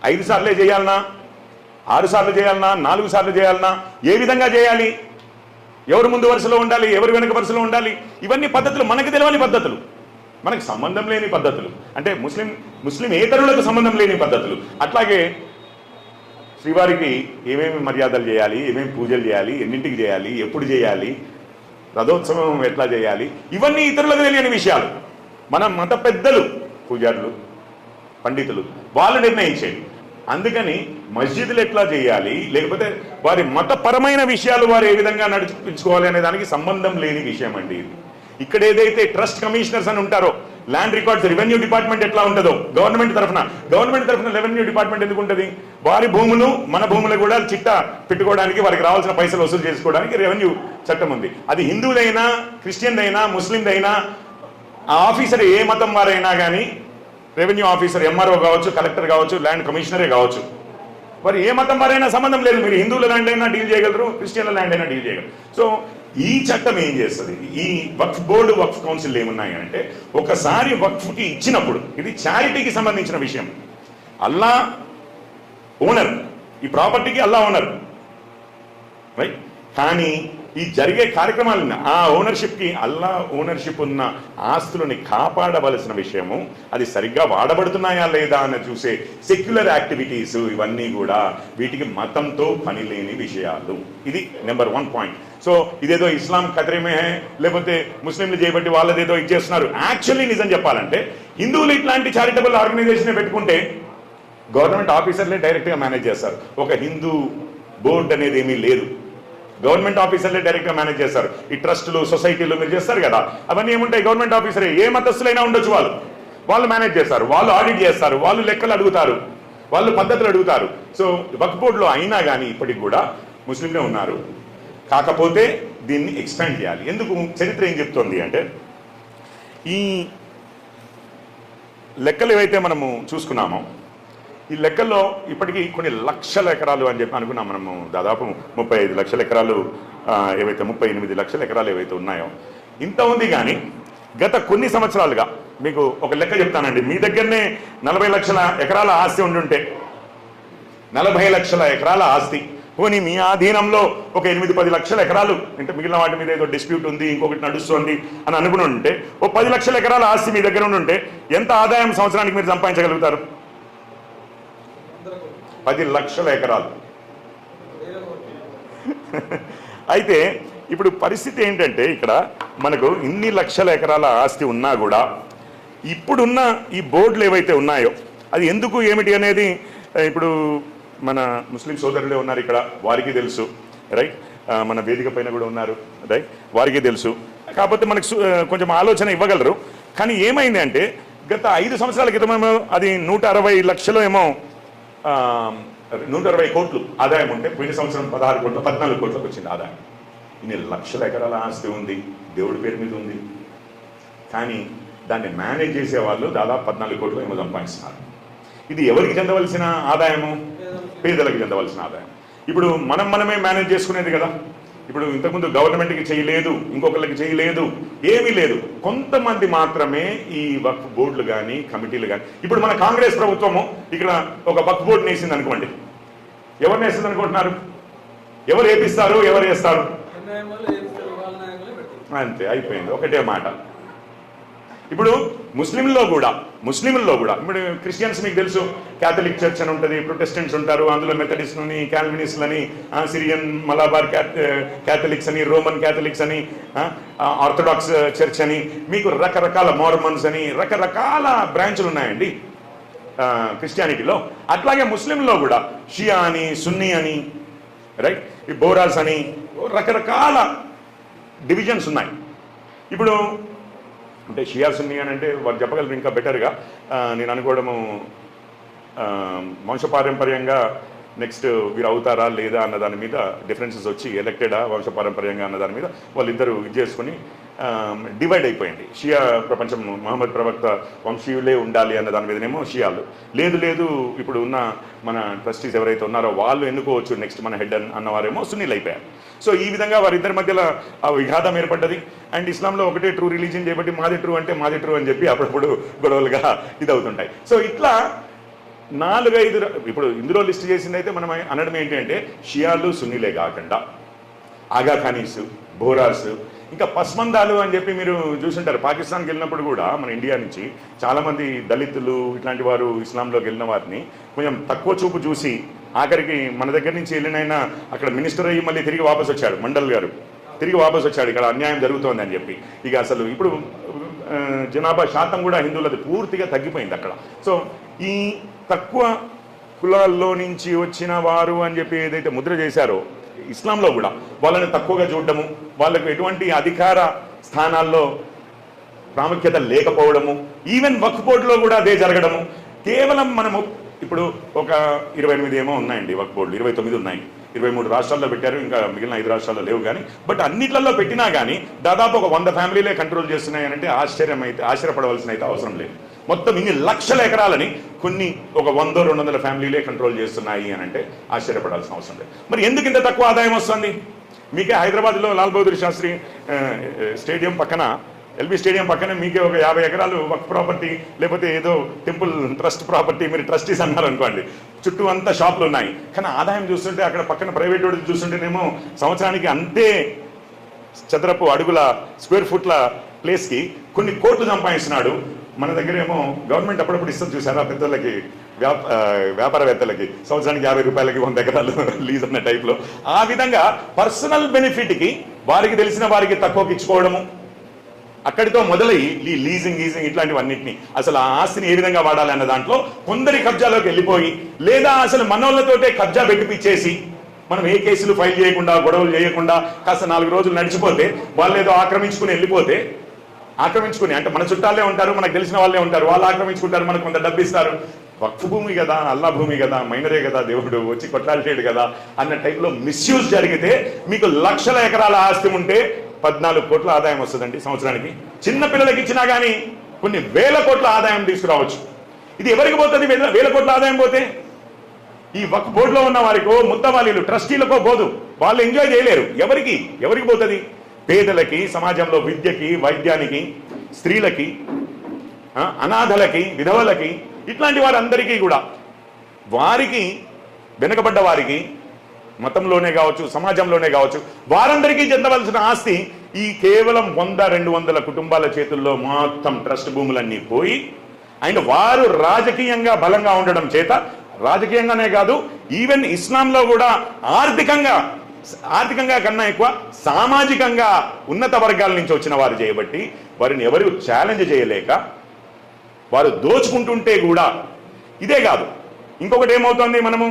5 సార్లే చేయాలనా, 6 సార్లు చేయాలనా, 4 సార్లు చేయాలనా, ఏ విధంగా చేయాలి, ఎవరు ముందు వరుసలో ఉండాలి, ఎవరు వెనక వరుసలో ఉండాలి, ఇవన్నీ పద్ధతులు మనకు తెలియని పద్ధతులు, మనకు సంబంధం లేని పద్ధతులు, అంటే ముస్లిమేతరులకు సంబంధం లేని పద్ధతులు. అట్లాగే శ్రీవారికి ఏమేమి మర్యాదలు చేయాలి, ఏమేమి పూజలు చేయాలి, ఎన్నింటికి చేయాలి, ఎప్పుడు చేయాలి, రథోత్సవం ఎట్లా చేయాలి, ఇవన్నీ ఇతరులకు తెలియని విషయాలు. మన మత పెద్దలు, పూజారులు, పండితులు వాళ్ళు నిర్ణయించేది. అందుకని మస్జిద్లు ఎట్లా చేయాలి, లేకపోతే వారి మతపరమైన విషయాలు వారు ఏ విధంగా నడిపించుకోవాలి అనే దానికి సంబంధం లేని విషయం అండి ఇది. ఇక్కడ ఏదైతే ట్రస్ట్ కమిషనర్స్ అని ఉంటారో, ల్యాండ్ రికార్డ్స్ రెవెన్యూ డిపార్ట్మెంట్ ఎట్లా ఉంటుందో గవర్నమెంట్ తరఫున రెవెన్యూ డిపార్ట్మెంట్ ఎందుకు ఉంటుంది? వారి భూములు మన భూములు కూడా చిట్టా పెట్టుకోవడానికి, వారికి రావాల్సిన పైసలు వసూలు చేసుకోవడానికి రెవెన్యూ చట్టం ఉంది. అది హిందువులైనా, క్రిస్టియన్దైనా, ముస్లిందైనా, ఆ ఆఫీసర్ ఏ మతం వారైనా కానీ, రెవెన్యూ ఆఫీసర్ ఎంఆర్ఓ కావచ్చు, కలెక్టర్ కావచ్చు, ల్యాండ్ కమిషనరే కావచ్చు, మరి ఏ మతం వారైనా సంబంధం లేదు. మీరు హిందువుల ల్యాండ్ అయినా డీల్ చేయగలరు, క్రిస్టియన్ల ల్యాండ్ అయినా డీల్ చేయగలరు. సో ఈ చట్టం ఏం చేస్తుంది? ఈ వక్ఫ్ బోర్డు, వక్ఫ్ కౌన్సిల్ ఏమున్నాయి అంటే, ఒకసారి వక్ఫ్కి ఇచ్చినప్పుడు ఇది చారిటీకి సంబంధించిన విషయం. అల్లా ఓనర్, ఈ ప్రాపర్టీకి అల్లా ఓనర్, రైట్? కానీ ఈ జరిగే కార్యక్రమాలను ఆ ఓనర్షిప్కి, అల్లా ఓనర్షిప్ ఉన్న ఆస్తులని కాపాడవలసిన విషయము, అది సరిగ్గా వాడబడుతున్నాయా లేదా అని చూసే సెక్యులర్ యాక్టివిటీస్, ఇవన్నీ కూడా వీటికి మతంతో పని లేని విషయాలు. ఇది నెంబర్ 1 పాయింట్. సో ఇదేదో ఇస్లాం ఖతరేమే లేకపోతే ముస్లింలు చేయబట్టి వాళ్ళదేదో ఇచ్చేస్తున్నారు. యాక్చువల్లీ నిజం చెప్పాలంటే హిందువులు ఇట్లాంటి చారిటబుల్ ఆర్గనైజేషన్ పెట్టుకుంటే గవర్నమెంట్ ఆఫీసర్లే డైరెక్ట్గా మేనేజ్ చేస్తారు. ఒక హిందూ బోర్డు అనేది ఏమీ లేదు, గవర్నమెంట్ ఆఫీసర్లే డైరెక్ట్గా మేనేజ్ చేస్తారు. ఈ ట్రస్టులు, సొసైటీలు మీరు చేస్తారు కదా, అవన్నీ ఏముంటాయి? గవర్నమెంట్ ఆఫీసరే, ఏ మతస్థులైనా ఉండొచ్చు, వాళ్ళు మేనేజ్ చేస్తారు, వాళ్ళు ఆడిట్ చేస్తారు, వాళ్ళు లెక్కలు అడుగుతారు, వాళ్ళు పద్ధతులు అడుగుతారు. సో వక్ఫ్ బోర్డులో అయినా కానీ ఇప్పటికి కూడా ముస్లింలే ఉన్నారు. కాకపోతే దీన్ని ఎక్స్పాండ్ చేయాలి. ఎందుకు? చరిత్ర ఏం చెప్తోంది అంటే, ఈ లెక్కలు ఏవైతే మనము చూసుకున్నామో, ఈ లెక్కల్లో ఇప్పటికీ కొన్ని లక్షల ఎకరాలు అని చెప్పి అనుకున్నాం మనము. దాదాపు 35 లక్షల ఎకరాలు ఏవైతే 38 లక్షల ఎకరాలు ఏవైతే ఉన్నాయో ఇంత ఉంది. కానీ గత కొన్ని సంవత్సరాలుగా మీకు ఒక లెక్క చెప్తానండి. మీ దగ్గరనే 40 లక్షల ఎకరాల ఆస్తి ఉండుంటే, 40 లక్షల ఎకరాల ఆస్తి పోనీ మీ ఆధీనంలో ఒక 8-10 లక్షల ఎకరాలు అంటే మిగిలిన వాటి మీద ఏదో డిస్ప్యూట్ ఉంది, ఇంకొకటి నడుస్తుంది అని అనుకుని ఉంటే, ఓ 10 లక్షల ఎకరాల ఆస్తి మీ దగ్గర ఉంటే ఎంత ఆదాయం సంవత్సరానికి మీరు సంపాదించగలుగుతారు? 10 లక్షల ఎకరాలు. అయితే ఇప్పుడు పరిస్థితి ఏంటంటే, ఇక్కడ మనకు ఇన్ని లక్షల ఎకరాల ఆస్తి ఉన్నా కూడా ఇప్పుడున్న ఈ బోర్డులు ఏవైతే ఉన్నాయో అది ఎందుకు ఏమిటి అనేది ఇప్పుడు మన ముస్లిం సోదరులే ఉన్నారు ఇక్కడ, వారికి తెలుసు, రైట్? మన వేదిక పైన కూడా ఉన్నారు, రైట్? వారికి తెలుసు. కాకపోతే మనకు కొంచెం ఆలోచన ఇవ్వగలరు. కానీ ఏమైంది అంటే, గత 5 సంవత్సరాల క్రితమేమో అది 160 లక్షలు ఏమో 160 కోట్లు ఆదాయం ఉంటే, పోయిన సంవత్సరం 16 కోట్లు 14 కోట్లకు వచ్చింది ఆదాయం. ఇన్ని లక్షల ఎకరాల ఆస్తి ఉంది, దేవుడి పేరు మీద ఉంది, కానీ దాన్ని మేనేజ్ చేసే వాళ్ళు దాదాపు 14 కోట్లు ఏమో సంపాదిస్తున్నారు. ఇది ఎవరికి చెందవలసిన ఆదాయము? పేదలకు చెందవలసిన ఆదాయం. ఇప్పుడు మనమే మేనేజ్ చేసుకునేది కదా. ఇప్పుడు ఇంతకుముందు గవర్నమెంట్కి చేయలేదు, ఇంకొకరికి చేయలేదు, ఏమీ లేదు. కొంతమంది మాత్రమే ఈ వక్ఫ్ బోర్డులు కానీ కమిటీలు కానీ. ఇప్పుడు మన కాంగ్రెస్ ప్రభుత్వము ఇక్కడ ఒక వక్ఫ్ బోర్డు వేసింది అనుకోండి, ఎవరిని వేసింది అనుకుంటున్నారు? ఎవరు వేపిస్తారు, ఎవరు వేస్తారు? అంతే, అయిపోయింది, ఒకటే మాట. ఇప్పుడు ముస్లింల్లో కూడా ఇప్పుడు క్రిస్టియన్స్ మీకు తెలుసు, క్యాథలిక్ చర్చ్ అని ఉంటుంది, ప్రొటెస్టెంట్స్ ఉంటారు, అందులో మెథడిస్ట్లని, క్యాల్వినిస్ట్లని, సిరియన్ మలాబార్ క్యాథలిక్స్ అని, రోమన్ క్యాథలిక్స్ అని, ఆర్థడాక్స్ చర్చ్ అని, మీకు రకరకాల మోర్మన్స్ అని రకరకాల బ్రాంచ్లు ఉన్నాయండి క్రిస్టియానిటీలో. అట్లాగే ముస్లింలో కూడా షియా అని, సున్నీ అని, రైట్, ఈ బోరాస్ అని రకరకాల డివిజన్స్ ఉన్నాయి. ఇప్పుడు అంటే షియా సున్నీ అని అంటే వాళ్ళు చెప్పగలరు ఇంకా బెటర్గా. నేను అనుకోవడము వంశపారంపర్యంగా నెక్స్ట్ వీరు అవుతారా లేదా అన్న దాని మీద డిఫరెన్సెస్ వచ్చి, ఎలక్టెడా వంశపారంపర్యంగా అన్న దాని మీద వాళ్ళిద్దరూ ఇది చేసుకుని డివైడ్ అయిపోయింది. షియా ప్రపంచం మహమ్మద్ ప్రవక్త వంశీయులే ఉండాలి అన్న దాని మీదనేమో షియాలు, లేదు ఇప్పుడు ఉన్న మన ట్రస్టీస్ ఎవరైతే ఉన్నారో వాళ్ళు ఎన్నుకోవచ్చు నెక్స్ట్ మన హెడ్ అన్నవారేమో సున్నీలు అయిపోయారు. సో ఈ విధంగా వారిద్దరి మధ్యలో ఆ విఘాతం ఏర్పడ్డది. అండ్ ఇస్లాంలో ఒకటే ట్రూ రిలీజియన్ చేయబట్టి మాది ట్రూ అంటే మాది ట్రూ అని చెప్పి అప్పుడప్పుడు గొడవలుగా ఇది అవుతుంటాయి. సో ఇట్లా 4-5 ఇప్పుడు ఇందులో లిస్ట్ చేసింది అయితే మనం అనడం ఏంటంటే, షియాలు సున్నీలే కాకుండా ఆగా ఖానీస్, బోరాస్, ఇంకా పస్మందాలు అని చెప్పి మీరు చూసుంటారు. పాకిస్తాన్కి వెళ్ళినప్పుడు కూడా మన ఇండియా నుంచి చాలామంది దళితులు ఇట్లాంటి వారు ఇస్లాంలోకి వెళ్ళిన వారిని కొంచెం తక్కువ చూపు చూసి ఆఖరికి మన దగ్గర నుంచి వెళ్ళినైనా అక్కడ మినిస్టర్ అయ్యి మళ్ళీ తిరిగి వాపసు వచ్చాడు. మండల్ గారు తిరిగి వాపసు వచ్చాడు, ఇక్కడ అన్యాయం జరుగుతోంది అని చెప్పి. ఇక అసలు ఇప్పుడు జనాభా శాతం కూడా హిందువులది పూర్తిగా తగ్గిపోయింది అక్కడ. సో ఈ తక్కువ కులాల్లో నుంచి వచ్చిన వారు అని చెప్పి ఏదైతే ముద్ర చేశారో ఇస్లాంలో కూడా వాళ్ళని తక్కువగా చూడడము, వాళ్ళకు ఎటువంటి అధికార స్థానాల్లో ప్రాముఖ్యత లేకపోవడము, ఈవెన్ వక్ఫ్ బోర్డులో కూడా అదే జరగడము. కేవలం మనము ఇప్పుడు ఒక 28 ఏమో ఉన్నాయండి వక్ఫ్ బోర్డులు, 29 ఉన్నాయి. 23 రాష్ట్రాల్లో పెట్టారు, ఇంకా మిగిలిన 5 రాష్ట్రాల్లో లేవు. కానీ బట్ అన్నిట్లలో పెట్టినా కానీ దాదాపు ఒక 100 ఫ్యామిలీలే కంట్రోల్ చేస్తున్నాయనంటే ఆశ్చర్యపడవలసిన అయితే అవసరం లేదు. మొత్తం ఇన్ని లక్షల ఎకరాలని కొన్ని ఒక 100-200 ఫ్యామిలీలే కంట్రోల్ చేస్తున్నాయి అని అంటే ఆశ్చర్యపడాల్సిన అవసరం లేదు. మరి ఎందుకు ఇంత తక్కువ ఆదాయం వస్తుంది? మీకే హైదరాబాద్లో లాల్ బహదూర్ శాస్త్రి స్టేడియం పక్కన, ఎల్బీ స్టేడియం పక్కనే మీకే ఒక 50 ఎకరాలు వక్ఫ్ ప్రాపర్టీ, లేకపోతే ఏదో టెంపుల్ ట్రస్ట్ ప్రాపర్టీ, మీరు ట్రస్టీస్ అన్నారు అనుకోండి, చుట్టూ అంతా షాపులు ఉన్నాయి. కానీ ఆదాయం చూస్తుంటే అక్కడ పక్కన ప్రైవేట్ వాడికి చూస్తుంటేనేమో సంవత్సరానికి అంతే చదరపు అడుగుల స్క్వేర్ ఫుట్ల ప్లేస్కి కొన్ని కోట్లు సంపాదిస్తున్నాడు. మన దగ్గర ఏమో గవర్నమెంట్ అప్పుడప్పుడు ఇస్తుంది చూసారా పెద్దలకి, వ్యాపారవేత్తలకి సంవత్సరానికి 50 రూపాయలకి 100 ఎకరాలు లీజ్ అన్న టైప్లో. ఆ విధంగా పర్సనల్ బెనిఫిట్కి వారికి తెలిసిన వారికి తక్కువకి ఇచ్చుకోవడము, అక్కడితో మొదలై ఈ లీజింగ్ ఇట్లాంటివన్నింటినీ అసలు ఆ ఆస్తిని ఏ విధంగా వాడాలి అన్న దాంట్లో కొందరి కబ్జాలోకి వెళ్ళిపోయి, లేదా అసలు మనోళ్ళతోటే కబ్జా పెట్టిపిచ్చేసి మనం ఏ కేసులు ఫైల్ చేయకుండా, గొడవలు చేయకుండా కాస్త 4 రోజులు నడిచిపోతే వాళ్ళు ఏదో ఆక్రమించుకుని అంటే మన చుట్టాలే ఉంటారు, మనకు తెలిసిన వాళ్ళే ఉంటారు, వాళ్ళు ఆక్రమించుకుంటారు, మనకు కొంత డబ్బు ఇస్తారు. వక్ఫ్ భూమి కదా, అల్లా భూమి కదా, మైనరే కదా, దేవుడు వచ్చి కొట్లాడలేడు కదా అన్న టైప్లో మిస్యూజ్ జరిగితే మీకు లక్షల ఎకరాల ఆస్తి ఉంటే 14 కోట్ల ఆదాయం వస్తుందండి సంవత్సరానికి. చిన్న పిల్లలకి ఇచ్చినా కానీ కొన్ని వేల కోట్ల ఆదాయం తీసుకురావచ్చు. ఇది ఎవరికి పోతుంది? వేల కోట్ల ఆదాయం పోతే ఈ వక్ఫ్ బోర్డులో ఉన్న వారికో, ముత్తవాలీలు, ట్రస్టీలకో పోదు. వాళ్ళు ఎంజాయ్ చేయలేరు. ఎవరికి పోతుంది? పేదలకి, సమాజంలో విద్యకి, వైద్యానికి, స్త్రీలకి, అనాథలకి, విధవలకి, ఇట్లాంటి వారందరికీ కూడా, వారికి వెనుకబడ్డ వారికి మతంలోనే కావచ్చు, సమాజంలోనే కావచ్చు, వారందరికీ చెందవలసిన ఆస్తి ఈ కేవలం 100-200 కుటుంబాల చేతుల్లో మొత్తం ట్రస్ట్ భూములన్నీ పోయి, అండ్ వారు రాజకీయంగా బలంగా ఉండడం చేత, రాజకీయంగానే కాదు ఈవెన్ ఇస్లాంలో కూడా ఆర్థికంగా కన్నా ఎక్కువ సామాజికంగా ఉన్నత వర్గాల నుంచి వచ్చిన వారు చేయబట్టి వారిని ఎవరు ఛాలెంజ్ చేయలేక వారు దోచుకుంటుంటే కూడా, ఇదే కాదు ఇంకొకటి ఏమవుతుంది, మనము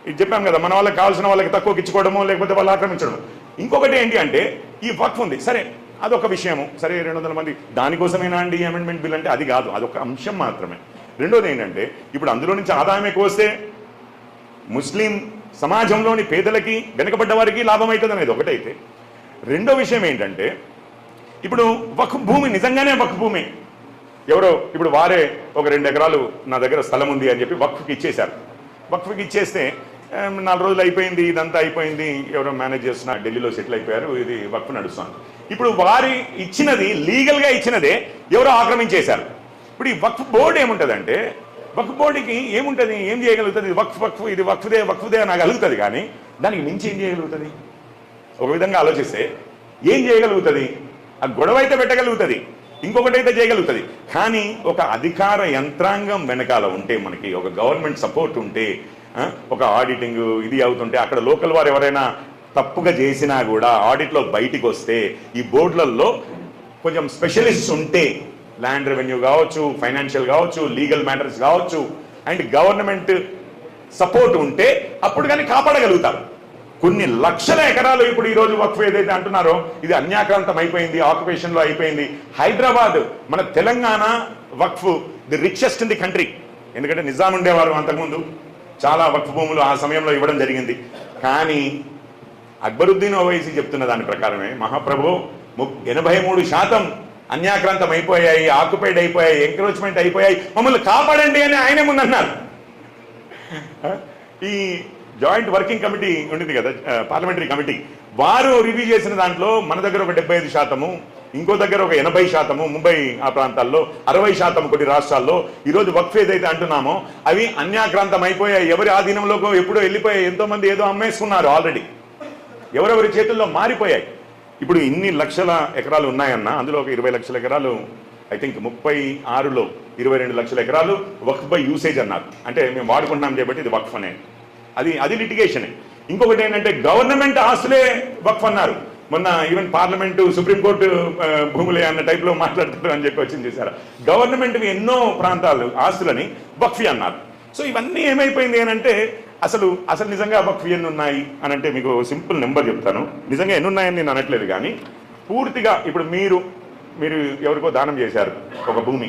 ఇది చెప్పాం కదా, మన వాళ్ళకి కావాల్సిన వాళ్ళకి తక్కువకి ఇచ్చుకోవడము, లేకపోతే వాళ్ళు ఆక్రమించడం. ఇంకొకటి ఏంటి అంటే ఈ వక్ఫ్ ఉంది, సరే అదొక విషయము, సరే 200 మంది దానికోసమేనా అండి ఈ అమెండ్మెంట్ బిల్ అంటే, అది కాదు, అదొక అంశం మాత్రమే. రెండోది ఏంటంటే ఇప్పుడు అందులో నుంచి ఆదాయం ఎక్కువ వస్తే ముస్లిం సమాజంలోని పేదలకి, వెనుకబడ్డ వారికి లాభం అవుతుంది అనేది ఒకటైతే, రెండో విషయం ఏంటంటే ఇప్పుడు వక్ఫ్ భూమి నిజంగానే వక్ఫ్ భూమి, ఎవరో ఇప్పుడు వారే ఒక 2 ఎకరాలు నా దగ్గర స్థలం ఉంది అని చెప్పి వక్ఫ్కి ఇచ్చేశారు. వక్ఫ్కి ఇచ్చేస్తే 4 రోజులు అయిపోయింది, ఇదంతా అయిపోయింది, ఎవరో మేనేజ్ చేస్తున్న ఢిల్లీలో సెటిల్ అయిపోయారు, ఇది వక్ఫ్ నడుస్తుంది. ఇప్పుడు వారి ఇచ్చినది లీగల్గా ఇచ్చినదే ఎవరో ఆక్రమించేశారు. ఇప్పుడు ఈ వక్ఫ్ బోర్డు ఏముంటుందంటే, వక్ఫ్ బోర్డుకి ఏముంటుంది, ఏం చేయగలుగుతుంది, ఇది వక్ఫ్దే అనగలుగుతుంది, కానీ దానికి మించి ఏం చేయగలుగుతుంది? ఒక విధంగా ఆలోచిస్తే ఏం చేయగలుగుతుంది? ఆ గొడవ అయితే పెట్టగలుగుతుంది, ఇంకొకటి అయితే చేయగలుగుతుంది, కానీ ఒక అధికార యంత్రాంగం వెనకాల ఉంటే, మనకి ఒక గవర్నమెంట్ సపోర్ట్ ఉంటే, ఒక ఆడిటింగ్ ఇది అవుతుంటే, అక్కడ లోకల్ వారు ఎవరైనా తప్పుగా చేసినా కూడా ఆడిట్లో బయటికి వస్తే, ఈ బోర్డులలో కొంచెం స్పెషలిస్ట్స్ ఉంటే, ల్యాండ్ రెవెన్యూ కావచ్చు, ఫైనాన్షియల్ కావచ్చు, లీగల్ మ్యాటర్స్ కావచ్చు, అండ్ గవర్నమెంట్ సపోర్ట్ ఉంటే అప్పుడు కానీ కాపాడగలుగుతారు. కొన్ని లక్షల ఎకరాలు ఇప్పుడు ఈరోజు వక్ఫ్ ఏదైతే అంటున్నారో ఇది అన్యాక్రాంతం అయిపోయింది, ఆక్యుపేషన్లో అయిపోయింది. హైదరాబాద్, మన తెలంగాణ వక్ఫ్ the richest in the country. ఎందుకంటే నిజాం ఉండేవారు అంతకుముందు, చాలా వక్ఫ్ భూములు ఆ సమయంలో ఇవ్వడం జరిగింది. కానీ అక్బరుద్దీన్ ఓవైసీ చెప్తున్న దాని ప్రకారమే మహాప్రభు 83% అన్యాక్రాంతం అయిపోయాయి, ఆక్యుపైడ్ అయిపోయాయి, ఎంక్రోచ్మెంట్ అయిపోయాయి, మమ్మల్ని కాపాడండి అని ఆయనే ముందన్నారు. ఈ జాయింట్ వర్కింగ్ కమిటీ ఉండింది కదా, పార్లమెంటరీ కమిటీ, వారు రివ్యూ చేసిన దాంట్లో మన దగ్గర ఒక 75%, ఇంకో దగ్గర ఒక 80%, ముంబై ఆ ప్రాంతాల్లో 60% కొన్ని రాష్ట్రాల్లో ఈరోజు వక్ఫ్ ఏదైతే అంటున్నామో అవి అన్యాక్రాంతం అయిపోయాయి, ఎవరి ఆధీనంలోకి ఎప్పుడో వెళ్ళిపోయాయి. ఎంతో మంది ఏదో అమ్మేసుకున్నారు, ఆల్రెడీ ఎవరెవరి చేతుల్లో మారిపోయాయి. ఇప్పుడు ఇన్ని లక్షల ఎకరాలు ఉన్నాయన్న, అందులో ఒక 20 లక్షల ఎకరాలు, ఐ థింక్ 36లో 22 లక్షల ఎకరాలు వక్ఫ్ బై యూసేజ్ అన్నారు. అంటే మేము వాడుకుంటున్నాం కాబట్టి ఇది వక్ఫ్ అనే, అది లిటిగేషనే. ఇంకొకటి ఏంటంటే గవర్నమెంట్ ఆస్తులే వక్ఫ్ అన్నారు. మొన్న ఈవెన్ పార్లమెంటు, సుప్రీంకోర్టు భూములే అన్న టైప్లో మాట్లాడతారు అని చెప్పి వచ్చింది చూసారా. గవర్నమెంట్ ఎన్నో ప్రాంతాలు ఆస్తులని వక్ఫీ అన్నారు. సో ఇవన్నీ ఏమైపోయింది అని అంటే, అసలు నిజంగా వక్ఫ్ ఎన్ని ఉన్నాయి అని అంటే మీకు సింపుల్ నెంబర్ చెప్తాను. నిజంగా ఎన్ని ఉన్నాయని నేను అనట్లేదు, కానీ పూర్తిగా ఇప్పుడు మీరు ఎవరికో దానం చేశారు, ఒక భూమి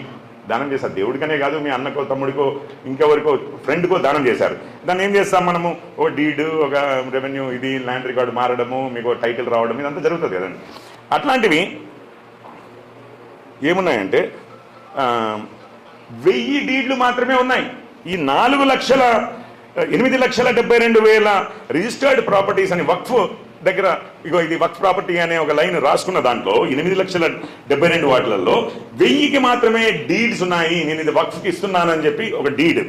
దానం చేశారు, దేవుడికనే కాదు, మీ అన్నకో, తమ్ముడికో, ఇంకెవరికో, ఫ్రెండ్కో దానం చేశారు. దాన్ని ఏం చేస్తాం మనము, ఒక డీడ్, ఒక రెవెన్యూ, ఇది ల్యాండ్ రికార్డు మారడము, మీకు టైటిల్ రావడం, ఇదంతా జరుగుతుంది కదండి. అట్లాంటివి ఏమున్నాయంటే 1000 డీడ్లు మాత్రమే ఉన్నాయి. ఈ 8,72,000 రిజిస్టర్డ్ ప్రాపర్టీస్ అని వక్ఫ్ దగ్గర, ఇగో ఇది వక్ఫ్ ప్రాపర్టీ అనే ఒక లైన్ రాసుకున్న దాంట్లో 8,72,000 వాటిలలో 1000కి మాత్రమే డీడ్స్ ఉన్నాయి. నేను ఇది వక్ఫ్కి ఇస్తున్నానని చెప్పి ఒక డీడ్.